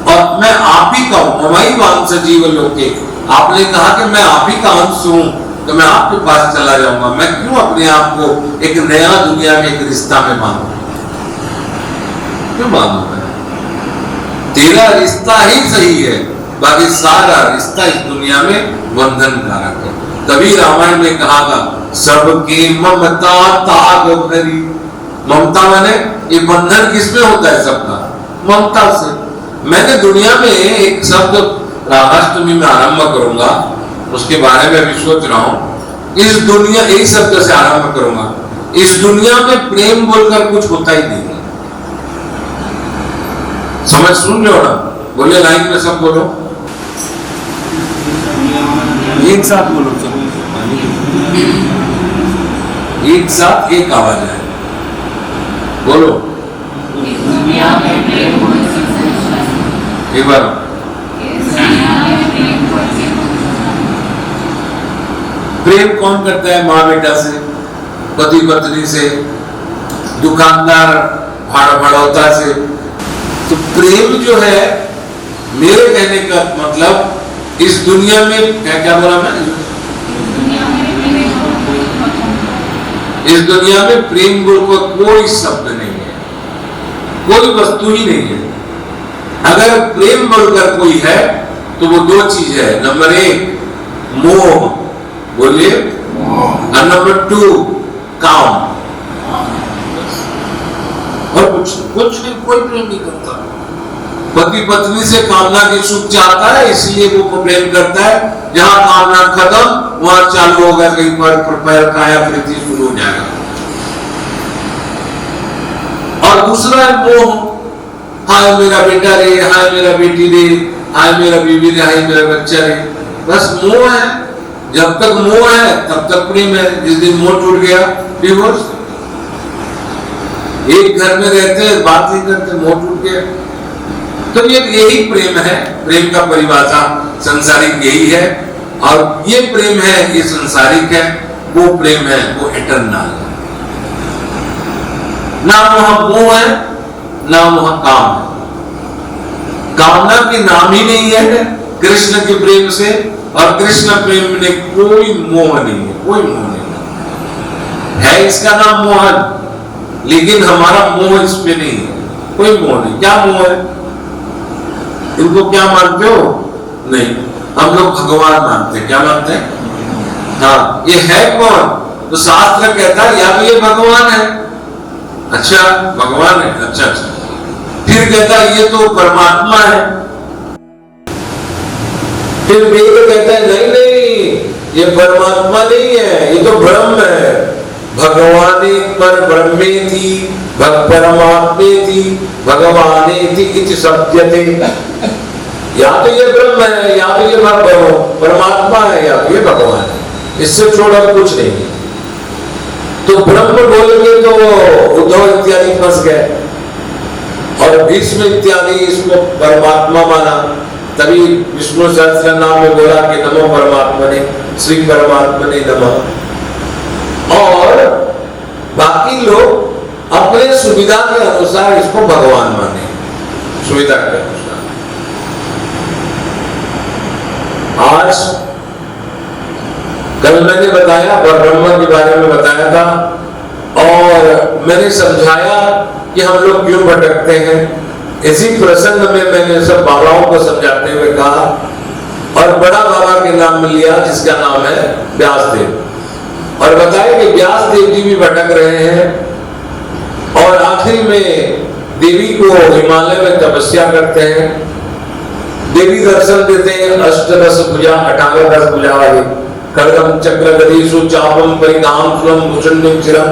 और मैं आप ही का हूं, ममाई वांस जीव लोके। आपने कहा कि मैं आप ही का अंश हूं, तो मैं आपके पास चला जाऊंगा। मैं क्यों अपने आप को एक नया दुनिया में एक रिश्ता में बांधूं? क्यों बांधूं? तेरा रिश्ता ही सही है, बाकी सारा रिश्ता इस दुनिया में बंधन कारक है। तभी रामायण में कहा था, सबके ममता ताग भरी। ममता माने ये बंधन किसमें होता है? सबका ममता से। मैंने दुनिया में एक शब्द राधाष्टमी में आरंभ करूंगा, उसके बारे में भी सोच रहा हूं। इस दुनिया, एक शब्द से आरंभ करूंगा, इस दुनिया में प्रेम बोलकर कुछ होता ही नहीं है। समझ सुन लो ना, बोले लाइन में सब बोलो, एक साथ बोलो, सब एक साथ एक आवाज है, बोलो एक बार। प्रेम कौन करता है? माँ बेटा से, पति पत्नी से, दुकानदार भाड़ौता से। तो प्रेम जो है, मेरे कहने का मतलब इस दुनिया में क्या क्या बोला मैं? इस दुनिया में प्रेम बोल का कोई शब्द नहीं है। कोई वस्तु ही नहीं है। अगर प्रेम बोलकर कोई है तो वो दो चीज है, नंबर 1 मोह, बोलिए, और नंबर 2 काम। और कुछ नहीं, कोई प्रेम नहीं करता। पति पत्नी से कामना की सुख चाहता है, इसलिए वो प्रेम करता है। जहां कामना खत्म वहां चालू होगा, कहीं पर काया प्रीति शुरू हो जाएगा। और दूसरा है मोह, हाय मेरा बेटा रे, हाय मेरा बेटी रे, हाय मेरा बीवी रे, हाय मेरा बच्चा रे, बस मोह है। जब तक मोह है तब तक प्रेम है। जिस दिन मोह टूट गया, डिवोर्स। एक घर में रहते हैं, बात नहीं करते, मोह टूट गया। तो ये यही प्रेम है। प्रेम का परिभाषा संसारिक यही है, और ये प्रेम है, ये संसारिक है। वो प्रेम है, वो इटर्नल है। ना वहां मोह है, ना वहां काम है। कामना की नाम ही नहीं है कृष्ण के प्रेम से, और कृष्ण प्रेम में कोई मोह नहीं है, कोई मोह नहीं है। इसका नाम मोहन, लेकिन हमारा मोह इस पे नहीं है, कोई मोह नहीं। क्या मोह है? इनको क्या मानते हो? नहीं, हम लोग भगवान मानते हैं। क्या मानते हैं? हाँ, ये है कौन? तो शास्त्र कहता है या तो ये भगवान है। अच्छा, भगवान है, अच्छा अच्छा। फिर कहता है ये तो परमात्मा है। फिर वेद कहता है नहीं नहीं, ये परमात्मा नहीं है, ये तो ब्रह्म है। भगवाने पर ब्रह्मेति परमात्मेति भगवानेति इति सत्यते। या तो ये ब्रह्म है, या तो ये परमात्मा है, या तो ये भगवान है। इससे छोड़ा कुछ नहीं है। तो ब्रह्म बोलेंगे तो उद्धव इत्यादि फंस गए, और भीष्म इत्यादि इसको परमात्मा माना। तभी विष्णु सहस्त्र नाम में बोला कि नमो परमात्मने, श्री परमात्मने नमः। और बाकी लोग अपने सुविधा के अनुसार इसको भगवान माने, सुविधा के अनुसार। आज कल मैंने बताया, ब्रह्मा के बारे में बताया था, और मैंने समझाया कि हम लोग क्यों भटकते हैं। इसी प्रसंग में मैंने सब बाबाओं को समझाते हुए कहा, और बड़ा बाबा के नाम में लिया जिसका नाम है व्यासदेव, और बताया कि व्यासदेव जी भी भटक रहे हैं। और आखिर में देवी को हिमालय में तपस्या करते हैं, देवी दर्शन देते हैं। अष्टदश भुजा, 18 10 भुजा वाली, खड्गम चक्र गदी सुचापम परिधाम सुलम भुजन्यम चिरम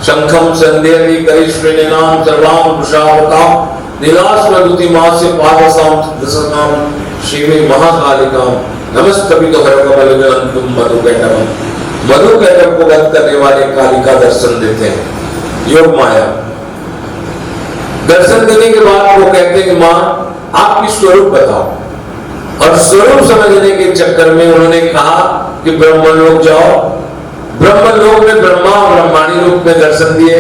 शंखम संध्यति करिष्वेनाम सर्वाम वृषावताम नीलास्वदुति मास्य पादसाम दशनाम शिवे महाकालिकाम नमस्तपितो हरकमलजनंतुम मधुकैटवम। मधुकैटव को वध करने वाले कालिका दर्शन देते हैं, योग माया। दर्शन देने के बाद वो कहते हैं कि मां आपकी स्वरूप बताओ, और स्वरूप समझने के चक्कर में उन्होंने कहा कि ब्रह्मलोक जाओ। ब्रह्मलोक में ब्रह्मा ब्रह्माणी रूप में दर्शन दिए।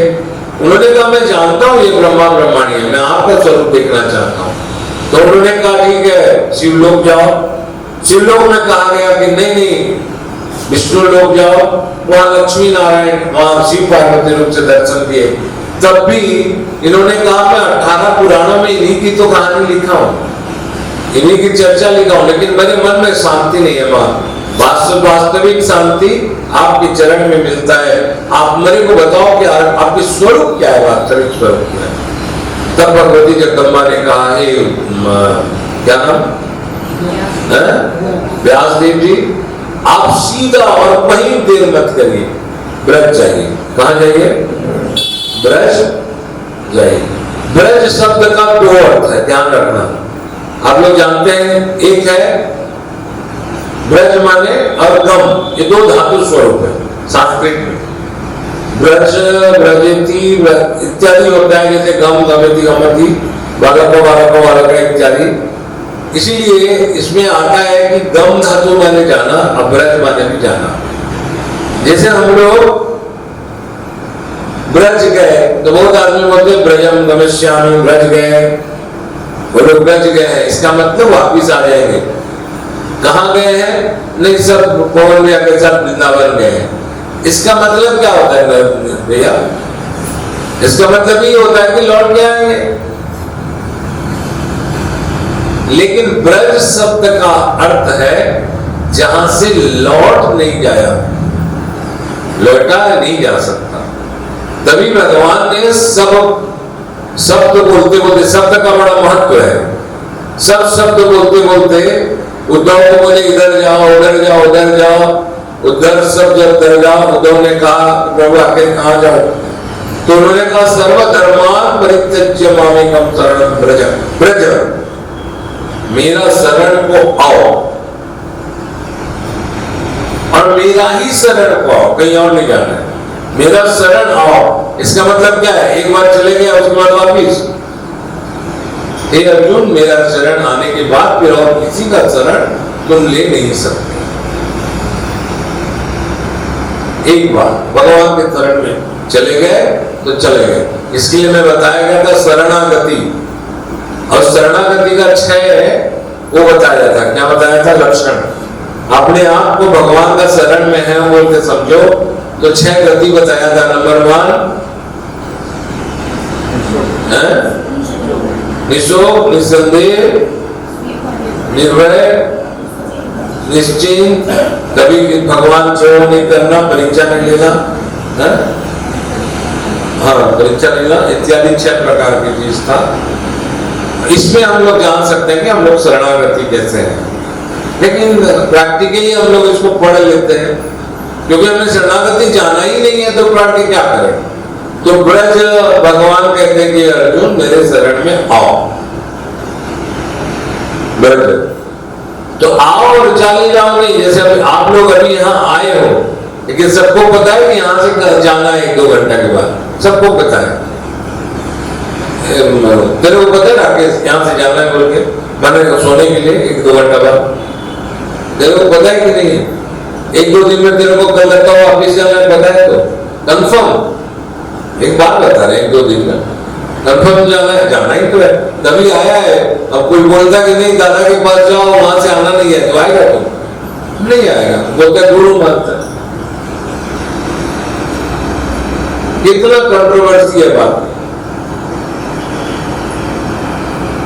उन्होंने कहा मैं जानता हूं ये ब्रह्मा ब्रह्माणी है, मैं आपका स्वरूप देखना चाहता हूं। तो उन्होंने कहा ठीक है, शिवलोक जाओ। शिवलोक में कहा गया कि नहीं नहीं, विष्णु लोक जाओ, वहां लक्ष्मी नारायण, वहां शिव पार्वती रूप से दर्शन दिए। तब भी इन्होंने कहा मैं 18 पुराणों में इन्हीं की तो कहानी लिखा हूं, इन्हीं की चर्चा लिखा हूं, लेकिन मेरे मन में शांति नहीं है। मां वास्तविक शांति आपके चरण में मिलता है। आप मेरे को बताओ कि आपके स्वरूप क्या है, वास्तविक स्वरूप क्या है। तब भगवती जगदम्बा ने कहा हे क्या नाम, व्यासदेव जी, आप सीधा और कहीं देर मत करिए, ब्रज जाइए। कहां जाइए? ब्रज जाइए। ब्रज शब्द का दो अर्थ है, ध्यान रखना। आप लोग जानते हैं, एक है ब्रज माने और गम, ये दो धातु स्वरूप है संस्कृत में। ब्रज, ब्रजेति इत्यादि होता है, जैसे गम, गमेति, गमति, बालक इत्यादि। इसीलिए इसमें आता है कि गम धातु माने जाना और ब्रज माने भी जाना। जैसे हम लोग ब्रज गए तो बहुत आदमी बोलते ब्रजम गमिष्यामि, ब्रज गए, वो लोग ब्रज गए हैं, इसका मतलब वापिस आ जाएंगे। कहां गए हैं? नहीं, सब पवन के साथ वृंदावन गए हैं। इसका मतलब क्या होता है भैया? इसका मतलब ये होता है कि लौट के आएंगे। लेकिन ब्रज शब्द का अर्थ है जहां से लौट नहीं जाया, लौटा नहीं जा सकता। तभी भगवान ने सब शब्द बोलते बोलते, शब्द का बड़ा महत्व है, सब शब्द बोलते बोलते उद्धव को बोले इधर जाओ उधर जाओ उधर जाओ, उधर सब जब उधर जाओ, उद्धव ने कहा प्रभु आखिर कहां जाओ, तो उन्होंने कहा सर्वधर्मान परित्यज्य मामेकम शरणं व्रज, ब्रज मेरा शरण को आओ और मेरा ही शरण को आओ, कहीं और नहीं जाना है, मेरा शरण आओ। इसका मतलब क्या है? एक बार चले गए उसके बाद वापिस, हे अर्जुन मेरा शरण आने के बाद फिर और किसी का शरण तुम ले नहीं सकते। एक बार भगवान के शरण में चले गए तो चले गए। इसके लिए मैं बताया गया था शरणागति, और शरणागति का 6 वो बताया था। क्या बताया था? लक्षण। अपने आप को भगवान का शरण में है बोल के समझो तो 6 गति बताया था। नंबर 1 निशोक, निसंदेह, निर्भय, निश्चिंत, कभी भगवान छोड़ नहीं करना, परीक्षा नहीं लेना, हाँ परीक्षा नहीं लेना इत्यादि 6 प्रकार की चीज था। इसमें हम लोग जान सकते हैं कि हम लोग शरणागति कैसे हैं, लेकिन प्रैक्टिकली हम लोग इसको पढ़ लेते हैं क्योंकि हमें शरणागति जाना ही नहीं है तो पढ़ के क्या करें। तो ब्रज भगवान कहते हैं कि अर्जुन मेरे शरण में आओ, ब्रज तो आओ और चाले जाओ नहीं। जैसे अभी आप लोग अभी यहाँ आए हो, लेकिन सबको पता है कि यहाँ से जाना है 1-2 घंटा के बाद, सबको पता है। तेरे को पता है राकेश यहाँ से जाना है बोल के मैंने सोने के लिए 1-2 घंटा बाद, तेरे को पता है कि नहीं? 1-2 दिन में तेरे को कल लगता हो ऑफिस जाना है, पता है तो कंफर्म। एक बात बता रहे 1-2 दिन में कंफर्म जाना है, जाना ही तो है, तभी आया है। अब कोई बोलता कि नहीं दादा के पास जाओ वहां से आना नहीं है तो आएगा तुम? नहीं आएगा, बोलता गुरु मानता। कितना कंट्रोवर्सी है बात।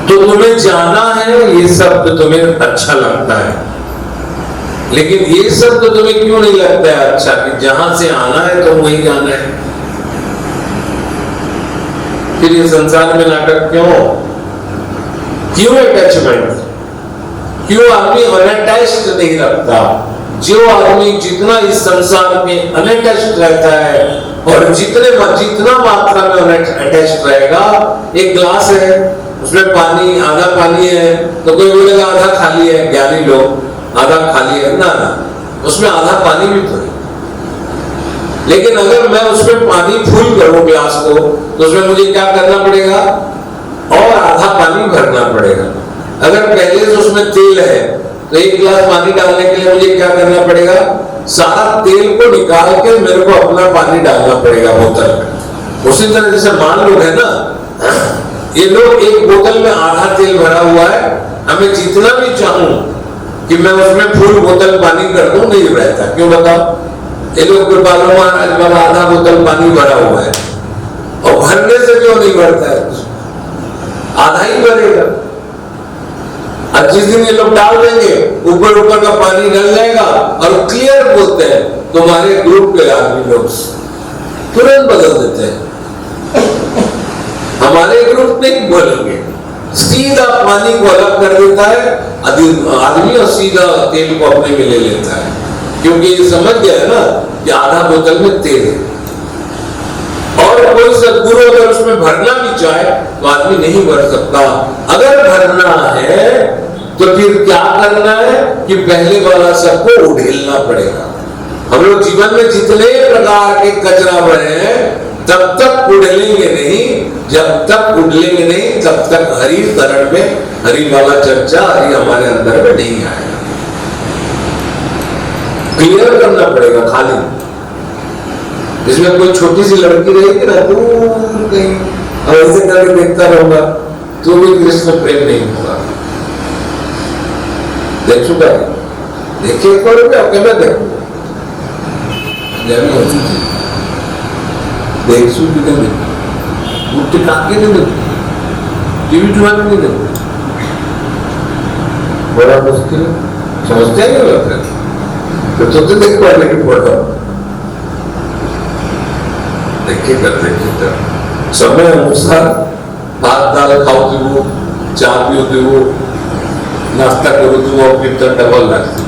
तो तुम्हें जाना है, ये शब्द तुम्हें अच्छा लगता है, लेकिन ये शब्द तुम्हें क्यों नहीं लगता है अच्छा कि जहां से आना है तो वहीं जाना है? फिर ये संसार में नाटक क्यों? क्यों अटैचमेंट? क्यों आदमी अनअटैच्ड नहीं रखता? जो आदमी जितना इस संसार में अनअटैच्ड रहता है और जितना मात्रा में अनअटैच्ड रहेगा, एक ग्लास है उसमें पानी, आधा पानी है तो कोई बोलेगा आधा खाली है, ज्ञानी लोग आधा खाली है ना, उसमें आधा पानी भी तो है। लेकिन अगर मैं उसमें पानी फुल करूं ग्लास को तो उसमें मुझे क्या करना पड़ेगा? और आधा पानी भरना पड़ेगा। अगर पहले से उसमें तेल है तो 1 गिलास पानी डालने के लिए मुझे क्या करना पड़ेगा? सारा तेल को निकाल के मेरे को अपना पानी डालना पड़ेगा बोतल में। उसी तरह जैसे मान लो है ना, ये लोग एक बोतल में आधा तेल भरा हुआ है, हमें जितना भी चाहूं कि मैं उसमें फुल बोतल पानी कर दूं नहीं रहता। क्यों बताओ? ये लोग कृपालु महाराज वाला आधा बोतल पानी भरा हुआ है और भरने से क्यों नहीं भरता है? आधा ही भरेगा। और जिस दिन ये लोग डाल देंगे ऊपर का पानी डल जाएगा और क्लियर बोलते हैं, तुम्हारे ग्रुप के आदमी लोग तुरंत बदल देते हैं। हमारे ग्रुप नहीं बोलेंगे, सीधा पानी को अलग कर देता है आदमी और सीधा तेल को अपने में ले लेता है, क्योंकि ये समझ गया है ना कि आधा बोतल में तेल है। और कोई सदगुरु अगर उसमें भरना भी चाहे तो आदमी नहीं भर सकता। अगर भरना है तो फिर क्या करना है कि पहले वाला सबको उड़ेलना पड़ेगा। हम लोग जीवन में जितने प्रकार के कचरा भरे हैं तब तक उड़ेलेंगे नहीं, जब तक उड़ेलेंगे नहीं तब तक हरि करण में हरि वाला चर्चा हरि हमारे अंदर में नहीं आएगा। क्लियर करना पड़ेगा खाली। इसमें कोई छोटी सी लड़की रहेगी ना दूर कहीं और ऐसे करके देखता रहूंगा तो भी कृष्ण प्रेम नहीं होगा। देख चुका है, देखिए एक बार क्या मैं देखूंगा देख चुकी टिका के नहीं देते, टीवी चुनाव नहीं देते, बड़ा मुश्किल समझते हैं क्या? तो सोचते देख पा लेकिन पढ़ता देखिए कर समय अनुसार भात दाल खाओ तो वो चाय पियो तो वो नाश्ता करो तो वो कीर्तन डबल लगती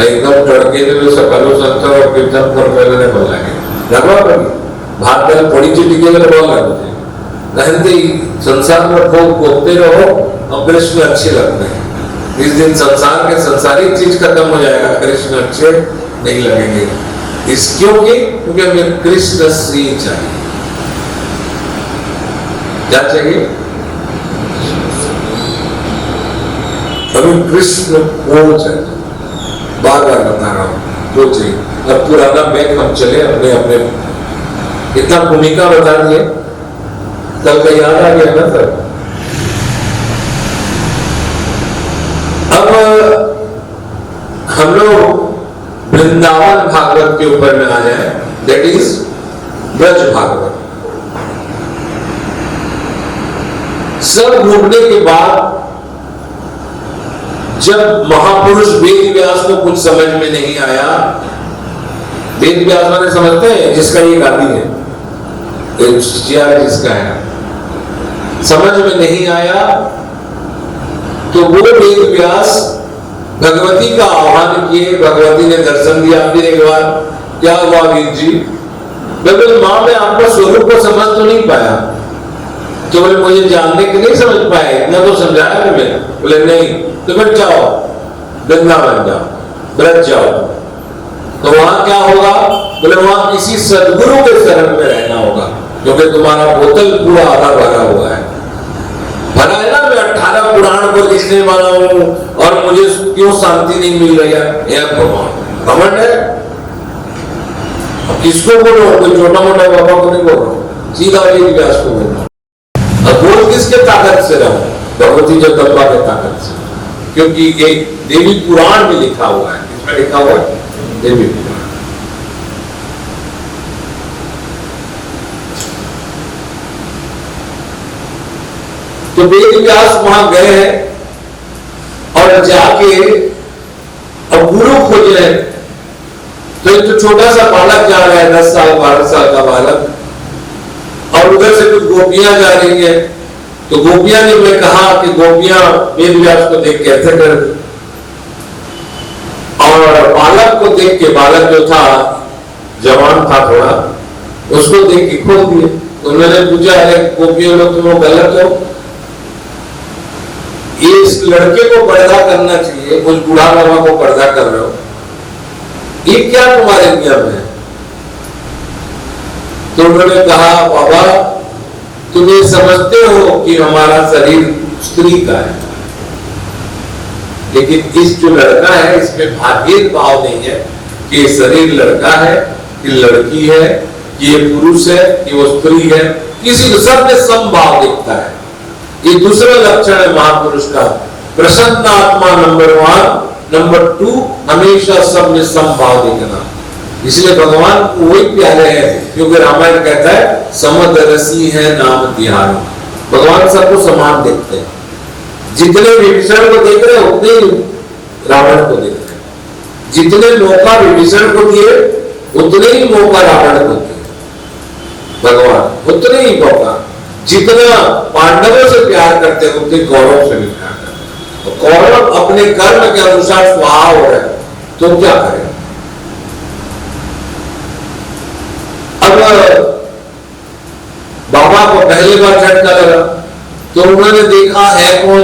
एकदम तड़के तो सकालो संस्था और कीर्तन पर पहले डबल लगे लगवा पड़ी भात दाल पड़ी चीज के लिए डबल लगते रहते संसार में भोग भोगते रहो और कृष्ण अच्छे लगते हैं। इस दिन संसार के संसारिक चीज खत्म हो जाएगा, कृष्ण अच्छे नहीं लगेंगे। इस क्योंकि हमें कृष्ण श्री चाहिए। क्या चाहिए? हमें कृष्ण को चाहिए। बार बार बता रहा हूं वो चाहिए। अब पुराना बैग हम चले अपने अपने इतना भूमिका बता दिए, कल का याद आ गया ना सर। अब हम लोग वृंदावन भागवत के ऊपर में आ जाए, दैट इज ब्रज भागवत। सब घूमने के बाद जब महापुरुष वेद व्यास को कुछ समझ में नहीं आया, वेद व्यास माने समझते हैं जिसका ये गादी है, जिसका है, समझ में नहीं आया तो वो वेद व्यास भगवती का आह्वान किए। भगवती ने दर्शन दिया फिर एक बार, क्या हुआ वीर जी? बोले मां मैं आपका स्वरूप को समझ तो नहीं पाया। तो बोले मुझे जानने के नहीं समझ पाए, इतना तो समझाया मैंने। बोले नहीं, तो फिर जाओ वृंदावन जाओ, ब्रज जाओ। तो वहां क्या होगा? बोले वहां किसी सदगुरु के शरण में रहना होगा, क्योंकि तुम्हारा बोतल पूरा आधा भरा हुआ है। भरा है ना, मैं 18 पुराण को लिखने वाला हूं और मुझे क्यों शांति नहीं मिल रही है? यह भगवान घमंड है। अब किसको बोलो? कोई छोटा मोटा बाबा को नहीं बोल रहा, सीधा वेद व्यास को बोल रहा। अब बोल किसके ताकत से रहो? भगवती जगदम्बा के ताकत से, क्योंकि एक देवी पुराण में लिखा हुआ है। इसमें लिखा हुआ है देवी पुराण। तो वेद व्यास वहां गए हैं और जाके अब गुरु खोजे हैं। तो एक तो छोटा सा बालक जा रहा है, 10 साल 12 साल का बालक, और उधर से कुछ गोपियां जा रही है। तो गोपियां ने मैं कहा कि गोपियां वेद व्यास को देख के ऐसे कर, और बालक को देख के, बालक जो था जवान था थोड़ा, उसको देख के खोल दिए। तो उन्होंने पूछा, अरे गोपियों लोग तुम गलत हो, ये इस लड़के को पर्दा करना चाहिए, उस बूढ़ा बाबा को पर्दा कर रहे हो, ये क्या तुम्हारे नियम है? तो उन्होंने कहा, बाबा तुम ये समझते हो कि हमारा शरीर स्त्री का है, लेकिन इस जो लड़का है इसमें भाग्य भाव नहीं है कि ये शरीर लड़का है कि लड़की है, कि ये पुरुष है कि वो स्त्री है। किसी को सब में समभाव दिखता है। ये दूसरा लक्षण है महापुरुष का। प्रसन्न आत्मा नंबर 1, नंबर 2 हमेशा सब में समभाव दिखना। इसलिए भगवान वही प्यारे हैं, क्योंकि रामायण कहता है समदरसी है नाम तिहारो। भगवान सबको समान देखते हैं। जितने विभीषण को देख रहे हैं उतने ही रावण को देख रहे हैं। जितने मौका विभीषण को दिए उतने ही मौका रावण को दिए भगवान, उतने ही मौका। जितना पांडवों से प्यार करते हैं उतने कौरव से भी प्यार करते हैं। तो कौरव अपने कर्म के अनुसार स्वाहा हो रहे हैं, तो क्या करें? अब बाबा को पहली बार झटका लगा तो उन्होंने देखा है कौन,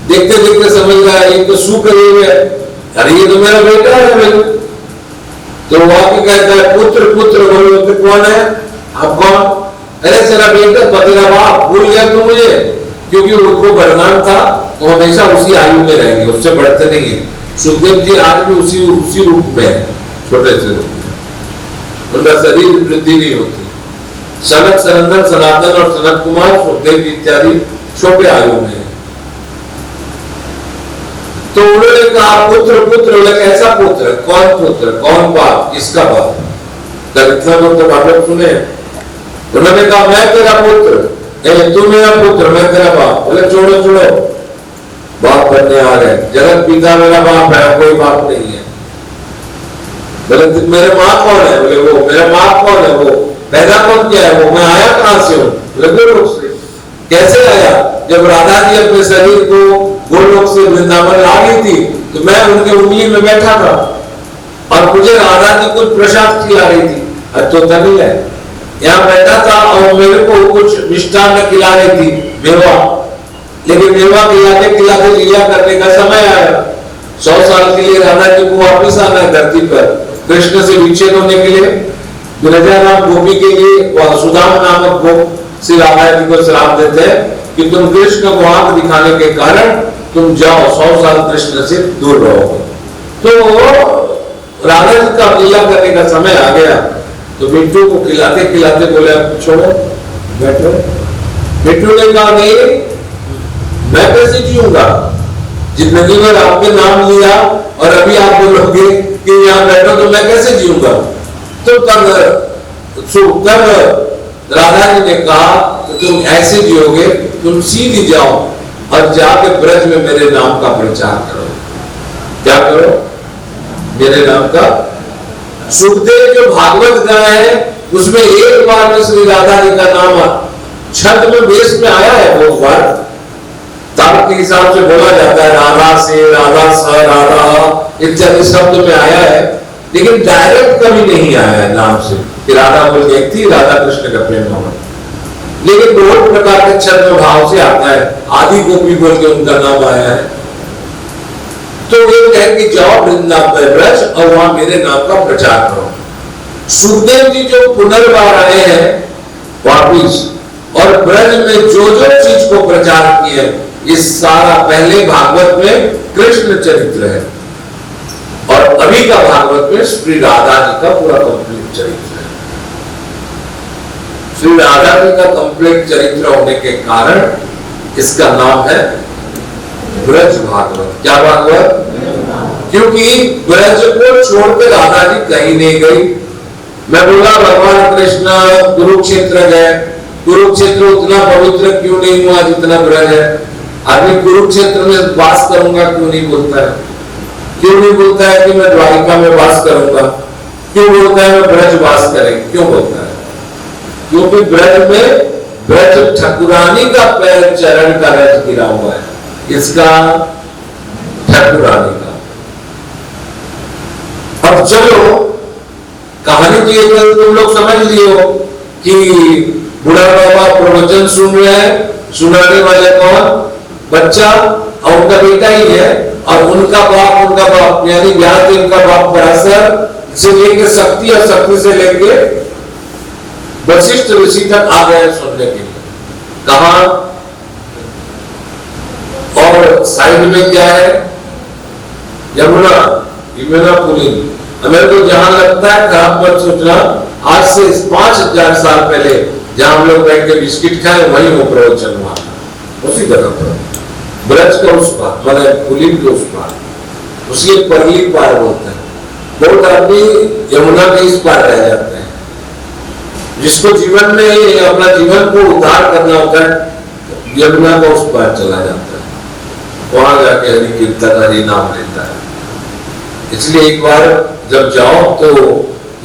देखते देखते समझ गया ये तो सुकदेव है, अरे ये तो मेरा बेटा है भाई। तो वो आके कहता है पुत्र पुत्र, बोलो तो कौन है आप? कौन? अरे तेरा बेटा, तेरा बाप भूल गया तू मुझे, क्योंकि उनको बरनाम था, वो हमेशा उसी आयु में रहेंगे, उससे बढ़ते नहीं है। सुखदेव जी आज भी उसी रूप में है, छोटे से रूप में, उनका शरीर वृद्धि नहीं होती। सनक सनंदन सनातन और सनत कुमार सुखदेव जी इत्यादि छोटे आयु में है। तो उन्होंने कहा पुत्र पुत्र, बोले कैसा पुत्र? कौन पुत्र? कौन बाप? किसका बाप? इतना तो बालक सुने। उन्होंने कहा मैं तेरा पुत्र। तू मेरा पुत्र मैं तेरा बाप। बोले छोड़ो छोड़ो, बाप बनने आ गए। जगत पिता मेरा बाप है, कोई बाप नहीं है। बोले मेरे माँ कौन है? बोले वो। मेरा बाप कौन है? वो। पैदा कौन किया है? वो। मैं आया कहां से हूँ? बोले गोलोक से। कैसे आया? जब राधा जी अपने शरीर को गोलोक से वृंदावन ला गई थी तो मैं उनके उंगली में बैठा था और मुझे राधा जी कुछ प्रसाद खिला रही थी। अब तो तमिल है, यहाँ बैठा था और मेरे को कुछ मिष्टान खिला रही थी, मेवा। लेकिन मेवा खिलाते खिलाते लीला करने का समय आया। 100 साल के लिए राधा जी को वापिस आना है धरती पर, कृष्ण से विच्छेद होने के लिए। ब्रजा नाम गोपी के लिए सुदाम नामक गोप श्री राधा जी को श्राप देते हैं कि तुम कृष्ण को आंख दिखाने के कारण तुम जाओ, 100 साल कृष्ण से दूर रहोगे। तो राधा जी का लीला करने का समय आ गया तो मिट्टू को खिलाते खिलाते बोले छोड़ो बैठो। मिट्टू ने कहा नहीं, मैं कैसे जीऊंगा? जिंदगी भर आपने नाम लिया और अभी आप बोलोगे कि यहाँ बैठो तो मैं कैसे जीऊंगा? तो तब राधा जी ने कहा तो तुम ऐसे जियोगे, तुम सीधी जाओ और जाके ब्रज में मेरे नाम का प्रचार करो। क्या करो? मेरे नाम का। सुखदेव जो भागवत गाए हैं उसमें एक बार में श्री राधा जी का नाम छंद में वेश में आया है, बहुत बार ताल के हिसाब से बोला जाता है, राधा से, राधा स, राधा इत्यादि शब्द में आया है, लेकिन डायरेक्ट कभी नहीं आया है नाम से कि राधा बोल के एक थी, राधा कृष्ण का प्रेम नाम। लेकिन बहुत प्रकार के छंद भाव से आता है, आदि गोपी बोल के उनका नाम आया है। तो ये कह कि जाओ वृंदावन ब्रज और वहां मेरे नाम का प्रचार करो। सुखदेव जी जो पुनर्बार आए हैं वापिस और ब्रज में जो जो चीज को प्रचार किए, इस सारा पहले भागवत में कृष्ण चरित्र है और अभी का भागवत में श्री राधा जी का पूरा कंप्लीट चरित्र है। श्री राधा जी का कंप्लीट चरित्र होने के कारण इसका नाम है ब्रज भागवत। क्या भागवत? क्योंकि ब्रज को छोड़कर राधा जी कहीं नहीं गई। मैं बोला भगवान कृष्ण कुरुक्षेत्र गए, कुरुक्षेत्र उतना पवित्र क्यों नहीं हुआ जितना ब्रज है? आदमी कुरुक्षेत्र में वास करूंगा क्यों नहीं बोलता है? क्यों नहीं बोलता है कि मैं द्वारिका में वास करूंगा? क्यों बोलता है मैं ब्रज वास करें? क्यों बोलता है? क्योंकि ब्रज में ब्रज ठाकुरानी का पैर चरण का रज गिरा हुआ है, इसका ठाकुरानी का। अब चलो कहानी तो ये तुम लोग समझ लियो कि बूढ़ा बाबा प्रवचन सुन रहे हैं, सुनाने वाले कौन? बच्चा और उनका बेटा ही है और उनका बाप यानी ज्ञान इनका बाप पराशर से लेके शक्ति और शक्ति से लेके वशिष्ठ ऋषि तक आ गए सुनने के लिए। कहा और साइड में क्या है? यमुना, यमुना पुलिन। हमें तो जहां लगता है खराब मत सोचना, आज से 5000 साल पहले जहां हम लोग बैठ के बिस्किट खाए वहीं वो प्रवचन हुआ, उसी जगह पर ब्रज का उस पार, मतलब पुलिन के उस पार, उसी परली पार बोलते हैं। बहुत आदमी यमुना के इस पार रह जाते हैं, जिसको जीवन में अपना जीवन को उद्धार करना होता है यमुना का उस पार चला जाता है, वहां जाके हरि कीर्तन हरि नाम लेता है। इसलिए एक बार जब जाओ तो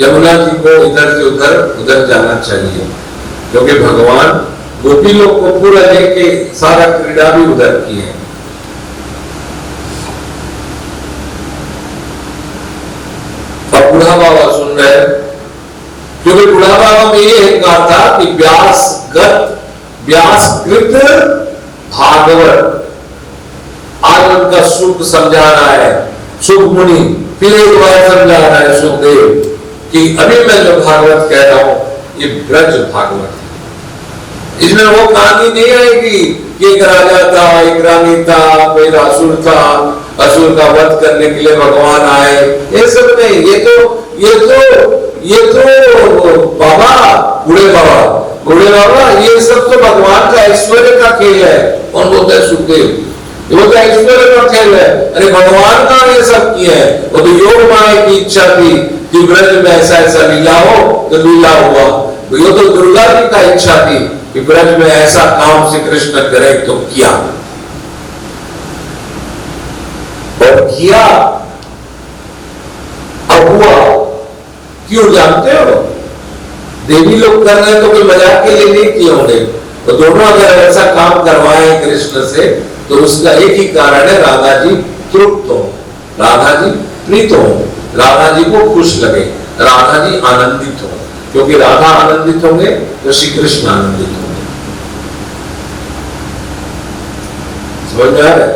यमुना जी को इधर से उधर जाना चाहिए, क्योंकि भगवान गोपी लोग को पूरा लेके सारा क्रीड़ा भी उधर की है। और बूढ़ा बाबा सुन रहे हैं, क्योंकि बूढ़ा बाबा में ये कहा था कि व्यासकृत भागवत आज उनका सुख समझा रहा है, सुख मुनि फिर एक बार समझा रहा है सुखदेव कि अभी मैं जो भागवत कह रहा हूं ये ब्रज भागवत है। इसमें वो कहानी नहीं आएगी कि एक राजा था, एक रानी था, कोई असुर था, असुर का वध करने के लिए भगवान आए, ये सब नहीं। ये तो बाबा बूढ़े बाबा ये सब तो भगवान का ऐश्वर्य का खेल है। कौन बोलता है? सुखदेव। वो तो ऐश्वर्य का खेल है। अरे भगवान का ये सब किया है, वो तो योग माया की इच्छा थी कि ब्रज में ऐसा ऐसा लीला हो तो लीला हुआ। ये तो दुर्गा जी का इच्छा थी कि ब्रज में ऐसा काम श्री कृष्ण करे तो किया, और किया अब हुआ। क्यों जानते हो? देवी लोग कर रहे हैं तो कोई मजाक के लिए नहीं किए होंगे, तो दोनों अगर ऐसा काम करवाए कृष्ण से तो उसका एक ही कारण है, राधा जी तृप्त हो, राधा जी प्रीत हो, राधा जी को खुश लगे, राधा जी आनंदित हो। क्योंकि राधा आनंदित होंगे तो श्री कृष्ण आनंदित होंगे। समझ में आ रहा है?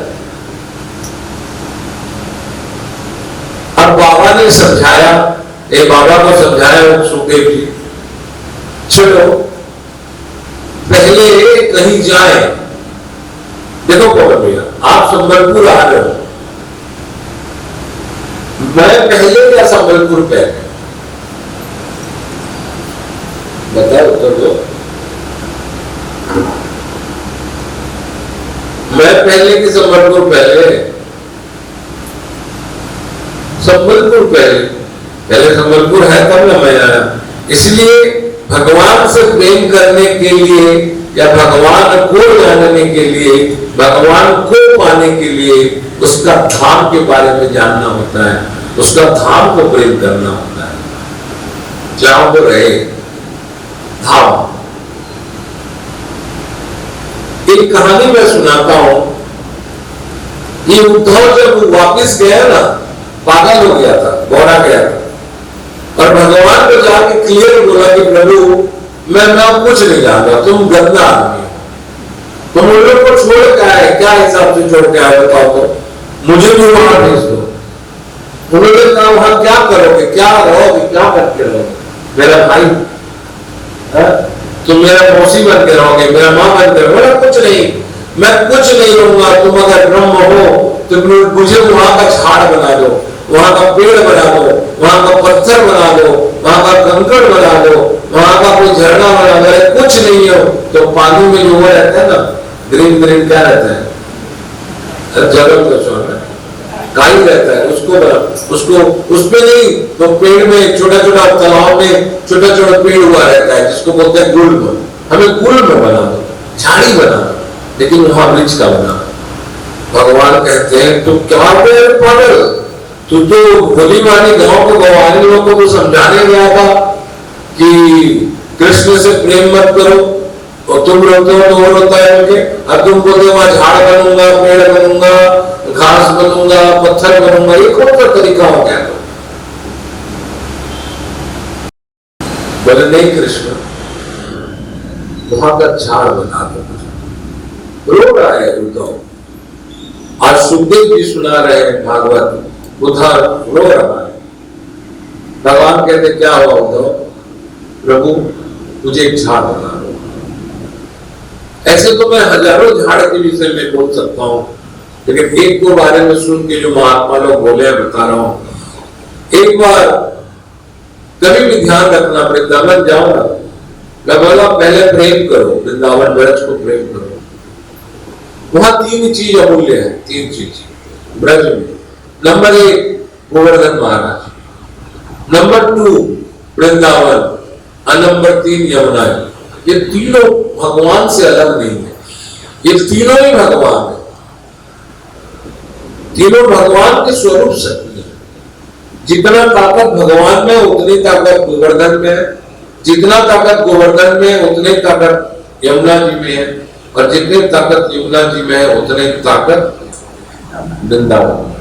अब बाबा ने समझाया, बाबा को समझाया सुखदेव जी, चलो पहले कहीं जाए। देखो पवन भैया, आप संबलपुर आ रहे हो, मैं पहले क्या संबलपुर पहले? बताओ उत्तर दो। मैं पहले कि संबलपुर पहले? संबलपुर पहले। पहले संबलपुर है तब ना मैं आया। इसलिए भगवान से प्रेम करने के लिए या भगवान को जानने के लिए, भगवान को पाने के लिए उसका धाम के बारे में जानना होता है, उसका धाम को प्रेम करना होता है। जहां वो रहे धाम। एक कहानी मैं सुनाता हूं। ये उद्धव जब वापिस गया ना, पागल हो गया था, बौरा गया था, और भगवान को जाके क्लियर बोला कि प्रभु मैं कुछ नहीं जानता, तुम गंदा आदमी हो, तुम उन लोग को छोड़ के आए, क्या हिसाब से छोड़ के आए बताओ तो, मुझे भी वहां भेज दो। उन्होंने कहा वहां क्या करोगे, क्या रहोगे, क्या करके रहोगे? मेरा भाई तुम मेरा मौसी बन के रहोगे, मेरा माँ बन के रहोगे? कुछ नहीं, मैं कुछ नहीं रहूंगा। तुम अगर ब्रह्म हो तो मुझे वहां का झाड़ बना दो, वहां का पेड़ बना दो, वहां का पत्थर बना दो, वहां का कंकड़ बना दो, वहां का कोई झरना बना दो। कुछ नहीं हो तो पानी में जो रहता है ना, ग्रीन ग्रीन क्या रहता है, जगह तो काई रहता है, उसको बना, उसको उसमें नहीं तो पेड़ में छोटा छोटा तालाब में छोटा छोटा पेड़ हुआ रहता है जिसको बोलते हैं गुल्म। हमें गुल्म बना दो, झाड़ी बना दो, लेकिन वहां वृक्ष का बना। भगवान कहते हैं तुम क्या पागल, तू तो भोली मानी गांव को गवानी लोगों को समझाने गया था कि कृष्ण से प्रेम मत करो, और तुम रोते हो तो वो रोता है मुझे, अब तुम बोलते हो वहां झाड़ बनूंगा, पेड़ बनूंगा, घास बनूंगा, पत्थर बनूंगा। ये कौन सा तरीका हो गया? बोले नहीं कृष्ण, वहां का झाड़ बना दो। रो रहा है उद्धव। आज सुखदेव जी सुना रहे हैं भागवत, उधर रो रहा है। भगवान कहते क्या हुआ उद्धव? प्रभु मुझे एक झाड़ बना दो। ऐसे तो मैं हजारों झाड़ के विषय में बोल सकता हूं, लेकिन एक को बारे में सुन के जो महात्मा लोग बोले बता रहा हूं। एक बार कभी भी ध्यान रखना, वृंदावन जाओ ना, मैं बोला पहले प्रेम करो, वृंदावन ब्रज को प्रेम करो। वहां तीन चीज अमूल्य है, तीन चीज ब्रज में। नंबर 1 गोवर्धन महाराज, नंबर 2 वृंदावन, और नंबर 3 यमुना। ये तीनों भगवान से अलग नहीं है, ये तीनों ही भगवान है, तीनों भगवान के स्वरूप शक्ति है। जितना ताकत भगवान में उतनी ताकत गोवर्धन में है, जितना ताकत गोवर्धन में उतनी ताकत यमुना जी में है, और जितनी ताकत यमुना जी में है उतनी ताकत वृंदावन में।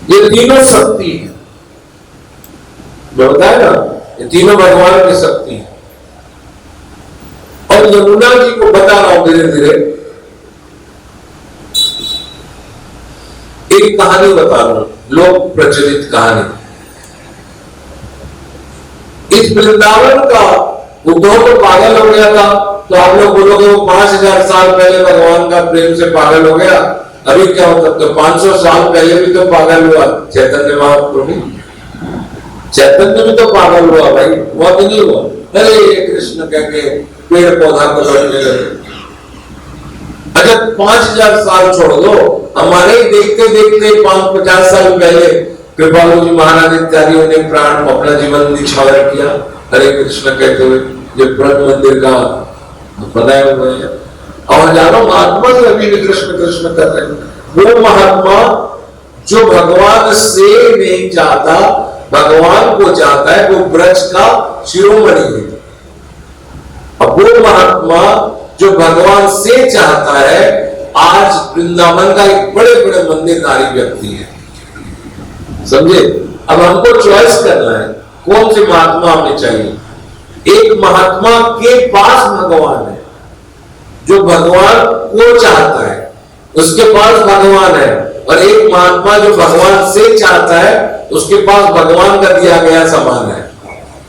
ये तीनों शक्ति है, बताया ना, ये तीनों भगवान की शक्ति है। और यमुना जी को बता रहा हूं धीरे धीरे, एक कहानी बता रहा हूं, लोक प्रचलित कहानी। इस वृंदावन का उद्धव तो पागल हो गया था, तो आप लोग बोलोगे वो 5000 साल पहले भगवान का प्रेम से पागल हो गया, अभी क्या होता? तो 500 साल पहले भी तो पागल हुआ चैतन्य महाप्रभु। चैतन्य भी तो पागल हुआ भाई, हुआ भी नहीं हुआ? अरे कृष्ण कह के पेड़ पौधा को लड़ने लगे। अच्छा 5000 साल छोड़ दो, हमारे देखते देखते 50 साल पहले कृपालु जी महाराज इत्यादि ने प्राण अपना जीवन निछावर किया हरे कृष्ण कहते हुए। जो ब्रह्म मंदिर का बनाए हुए हैं, और हजारों महात्मा जो अभी भी कृष्ण कृष्ण कर रहे हैं। वो महात्मा जो भगवान से नहीं चाहता, भगवान को चाहता है, वो ब्रज का शिरोमणि है। अब वो महात्मा जो भगवान से चाहता है, आज वृंदावन का एक बड़े बड़े मंदिरधारी व्यक्ति है, समझे। अब हमको चॉइस करना है कौन से महात्मा हमें चाहिए। एक महात्मा के पास भगवान है, जो भगवान को चाहता है, उसके पास भगवान है। और एक महात्मा जो भगवान से चाहता है, उसके पास भगवान का दिया गया सामान है,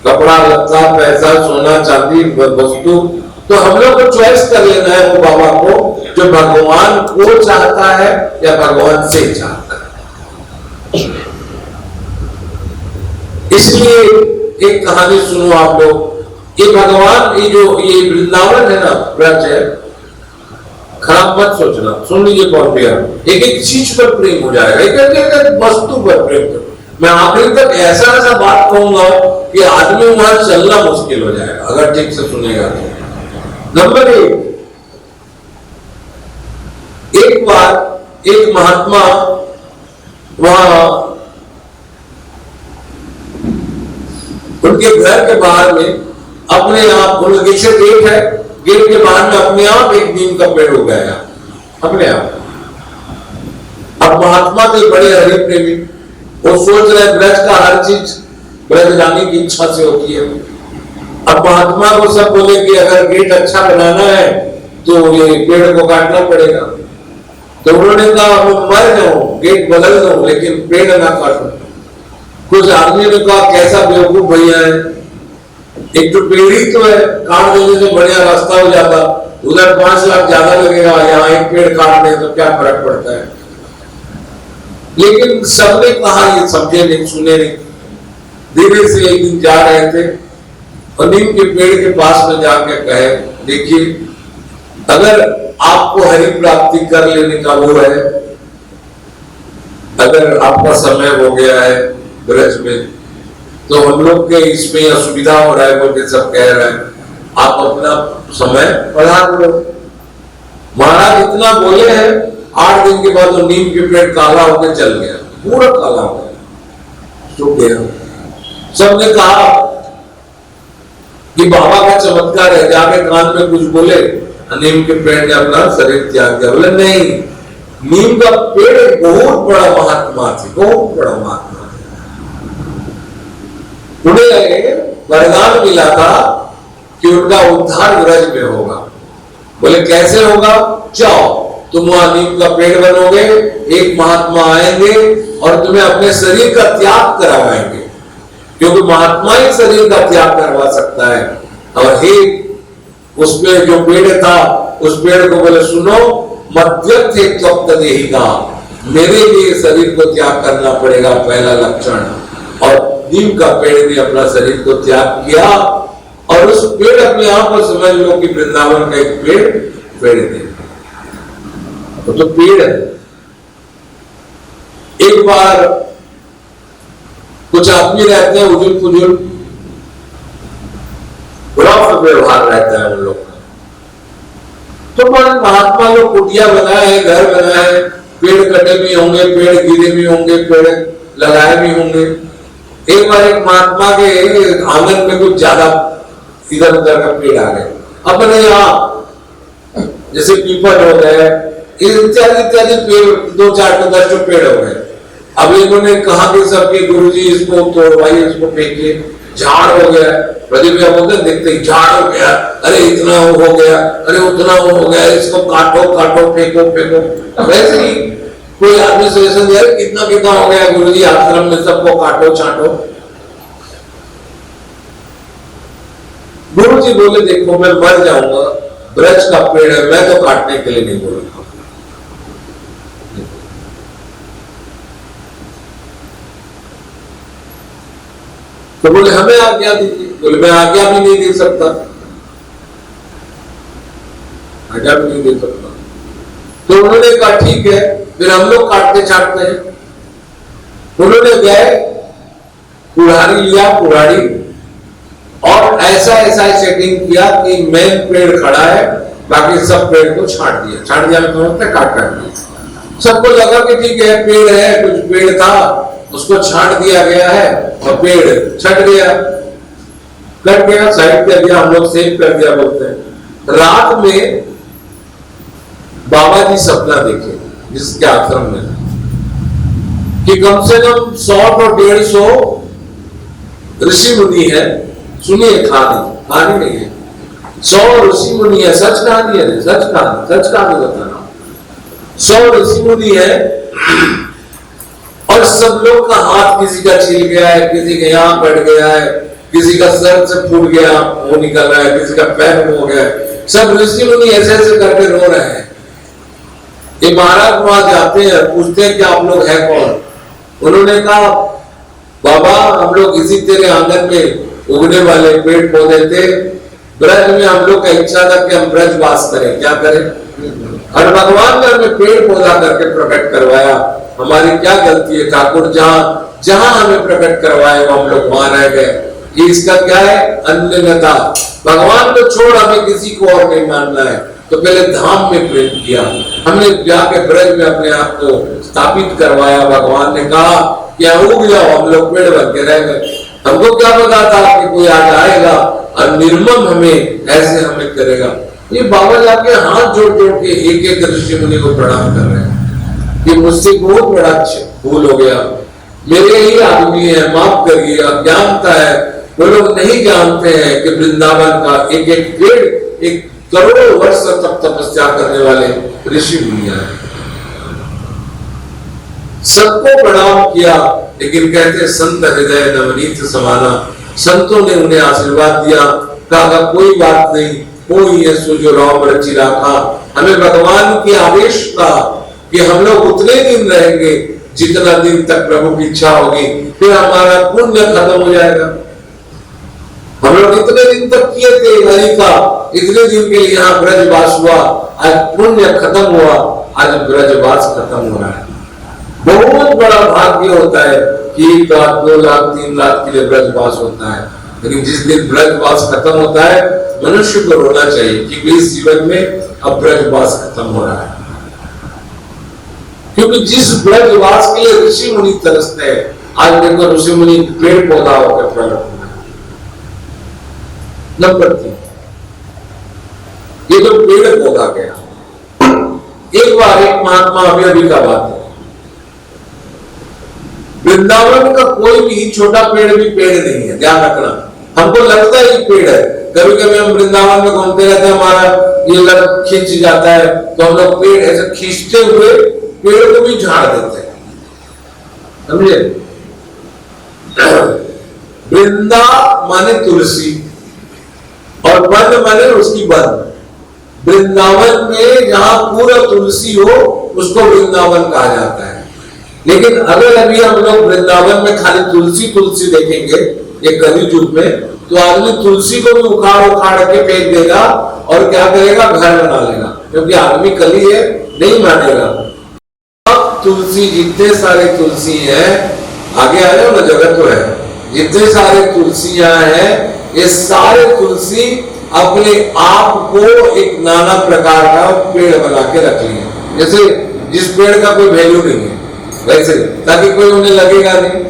कपड़ा लत्ता पैसा सोना चांदी वस्तु। तो हम लोग को चॉइस कर लेना है वो बाबा को जो भगवान को चाहता है या भगवान से चाहता है। इसलिए एक कहानी सुनो आप लोग। ये भगवान, ये वृंदावन है ना, ब्रज है, खराब मत सोचना, सुन लीजिए कौन भी। एक एक चीज पर प्रेम हो जाएगा, एक वस्तु पर प्रेम करो। मैं आखिर तक ऐसा ऐसा बात कहूंगा कि आदमी वहां चलना मुश्किल हो जाएगा अगर ठीक से सुनेगा तो। नंबर एक बार एक महात्मा वहां उनके घर के बाहर में अपने आप, उनका गेट है, गेट के बाहर में अपने आप एक नीम का पेड़ हो गया अपने आप। अब महात्मा के बड़े हरि प्रेमी, वो सोच रहे ब्रज का हर चीज ब्रज जाने की इच्छा से होती है। अब महात्मा को सब बोले कि अगर गेट अच्छा बनाना है तो ये पेड़ को काटना पड़ेगा। तो उन्होंने कहा मैं मर जाऊं, गेट बदल दूं, लेकिन पेड़ ना काटूं। कुछ आदमी ने कहा कैसा बेवकूफ भैया है, एक तो पेड़ ही तो है, काट देने से बढ़िया रास्ता हो जाता, उधर 5 लाख ज्यादा लगेगा, यहाँ एक पेड़ काट दे तो क्या फर्क पड़ता है। लेकिन सबने कहा, ये समझे नहीं, सुने नहीं। धीरे से एक दिन जा रहे थे और नीम के पेड़ के पास में जाके कहे, देखिए अगर आपको हरि प्राप्ति कर लेने का वो है, अगर आपका समय हो गया है ब्रज में, तो हम लोग के इसमें असुविधा हो रहा है बोल के सब कह रहे हैं, आप अपना समय बढ़ा दो। महाराज इतना बोले हैं, 8 दिन के बाद वो नीम के पेड़ काला होकर चल गया, पूरा काला हो गया, सूख गया। सबने कहा कि बाबा का चमत्कार है, जाके कान में कुछ बोले, नीम के पेड़ ने अपना शरीर त्याग दिया। बोले नहीं, नीम का पेड़ बहुत बड़ा महात्मा थी, बहुत बड़ा महात्मा। उन्हें वरदान मिला था कि उनका उद्धार ब्रज में होगा। बोले कैसे होगा, जाओ तुम वहां नीम का पेड़ बनोगे, एक महात्मा आएंगे और तुम्हें अपने शरीर का त्याग करवाएंगे, क्योंकि महात्मा ही शरीर का त्याग करवा सकता है। और हे उसमें जो पेड़ था, उस पेड़ को बोले सुनो, मध्यम थे तप्त देही का, मेरे लिए शरीर को त्याग करना पड़ेगा, पहला लक्षण। और नीम का पेड़ ने अपना शरीर को त्याग किया और उस पेड़ अपने आप को समझ लो कि वृंदावन का एक पेड़ दे, तो पेड़ है। एक बार कुछ आदमी रहते हैं उजुल पुजुल, रफ व्यवहार रहता है उन लोग का। तो महात्मा लोग कुटिया बनाए हैं, घर बनाए हैं, पेड़ कटे भी होंगे, पेड़ गिरे भी होंगे, पेड़ लगाए भी होंगे। एक बार एक महात्मा के आंगन में कुछ ज्यादा इधर उधर का पेड़ आ गए, अपने यहाँ जैसे पीपल हो गए, इत्यादि इत्यादि पेड़, 2, 4, 10 पेड़ हो गए। अब इन्होंने कहा कि सबके गुरुजी इसको तोड़वाइए, इसको फेंकिए, झाड़ हो गया। प्रदीप भैया बोलते देखते ही झाड़ हो गया, अरे इतना हो गया, अरे उतना हो गया, इसको काटो काटो फेंको फेंको। वैसे ही कोई आदमी सजेशन दिया कितना कितना हो गया गुरुजी आश्रम में, सबको काटो छाटो। गुरुजी बोले देखो मैं मर जाऊंगा, ब्रज का पेड़ है, मैं तो काटने के लिए नहीं बोलूंगा। तो बोले हमें आज्ञा दीजिए। बोले मैं आज्ञा भी नहीं दे सकता, आज्ञा भी नहीं दे सकता। तो उन्होंने कहा ठीक है, फिर हम लोग काटते छाटते हैं। उन्होंने गए, कुल्हाड़ी लिया, कुल्हाड़ी और ऐसा ऐसा सेटिंग किया कि मेन पेड़ खड़ा है, बाकी सब पेड़ को छाट दिया मतलब काट दिया। सबको लगा कि ठीक है पेड़ है, कुछ पेड़ था उसको छाट दिया गया है और पेड़ छट गया, कट गया, साइड कर दिया, हम लोग सेव कर दिया बोलते हैं। रात में बाबा जी सपना देखे जिसके आश्रम में कि कम से कम 100 और 150 ऋषि मुनि है। सुनिए, कहानी नहीं है, 100 ऋषि मुनि है, सच कहानी है, सच कहानी बताना। 100 ऋषि मुनि है और सब लोग का हाथ किसी का छिल गया है, किसी का यहाँ कट गया है, किसी का सर से फूट गया वो निकल रहा है, किसी का पैर हो गया है। सब ऋषि मुनि ऐसे ऐसे करके रो रहे हैं। ये महाराज वहां जाते हैं, पूछते हैं कि आप लोग हैं कौन? उन्होंने कहा बाबा हम लोग इसी तेरे आंगन में उगने वाले पेड़ पौधे थे, ब्रज में हम लोग का इच्छा था कि हम ब्रजवास करें, क्या करें, और भगवान ने हमें पेड़ पौधा करके प्रकट करवाया। हमारी क्या गलती है ठाकुर, जहां जहां हमें प्रकट करवाए वो हम लोग वहां रह गए। इसका क्या है, अन्यथा भगवान को छोड़ हमें किसी को और नहीं मानना है। तो पहले धाम में प्रेम किया, हमने जाके ब्रज में अपने आप को स्थापित करवाया। भगवान ने कहा कि उग जाओ, हम लोग पेड़ बन के रह गए। हमको क्या पता था कि कोई आज आएगा और निर्मम हमें ऐसे हमें करेगा। ये बाबा जाके हाथ जोड़ जोड़ के एक एक ऋषि मुनि को प्रणाम कर रहे हैं कि मुझसे बहुत बड़ा भूल हो गया, मेरे ही आदमी है, माफ करिए, अज्ञानता है। वो लोग नहीं जानते हैं कि वृंदावन का एक एक पेड़ एक करोड़ों वर्ष तक तपस्या करने वाले ऋषि मुनिया है। सबको प्रणाम किया, लेकिन कहते संत हृदय नवनीत समाना। संतों ने उन्हें आशीर्वाद दिया, कहा कोई बात नहीं, कोई ये सुजो राम रचि राखा। हमें भगवान की आदेश था कि हम लोग उतने दिन रहेंगे जितना दिन तक प्रभु की इच्छा होगी, फिर हमारा पुण्य खत्म हो जाएगा। हम लोग इतने दिन तक किए थे हरि का, इतने दिन के लिए यहाँ ब्रजवास हुआ, आज पुण्य खत्म हुआ, आज ब्रजवास खत्म हो रहा है। बहुत बड़ा भाग्य होता है कि 1 लाख 2 लाख 3 लाख के लिए ब्रजवास होता है, लेकिन जिस दिन ब्रजवास खत्म होता है मनुष्य को रोना चाहिए कि इस जीवन में अब ब्रजवास खत्म हो रहा है। क्योंकि जिस ब्रजवास के लिए ऋषि मुनि तरसते हैं, आज देखो ऋषि मुनि पेड़ पौधा होकर प्रकट हुआ। नंबर 3, ये जो पेड़ पौधा गया, एक बार एक महात्मा अभी का बात है, वृंदावन का कोई भी छोटा पेड़ भी पेड़ नहीं है, ध्यान रखना। हमको लगता है ये पेड़ है, कभी कभी हम वृंदावन में घूमते रहते हैं, हमारा ये लग खींच जाता है, तो हम लोग पेड़ ऐसे खींचते हुए पेड़ को भी झाड़ देते हैं, समझे। वृंदा माने तुलसी और वन माने उसकी वन। वृंदावन में जहां पूरा तुलसी हो उसको वृंदावन कहा जाता है। लेकिन अगर अभी हम लोग वृंदावन में खाली तुलसी तुलसी देखेंगे एक कलियुग में, तो आदमी तुलसी को भी उखाड़ उखाड़ के फेंक देगा और क्या करेगा, घर बना लेगा, क्योंकि आदमी कली है, नहीं मानेगा। अब तुलसी जितने सारे तुलसी हैं, आगे आ जाओ ना, जगह तो है, जितने सारे तुलसियां हैं, ये सारे तुलसी अपने आप को एक नाना प्रकार का पेड़ बना के रख लिए, जैसे जिस पेड़ का कोई वैल्यू नहीं है वैसे, ताकि कोई उन्हें लगेगा नहीं।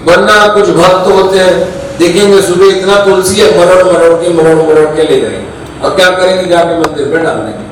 वरना कुछ भक्त होते हैं, देखेंगे सुबह इतना तुलसी है, मरोड़ मरोड़ के ले जाएंगे और क्या करेंगे, जाके मंदिर में डाल देंगे।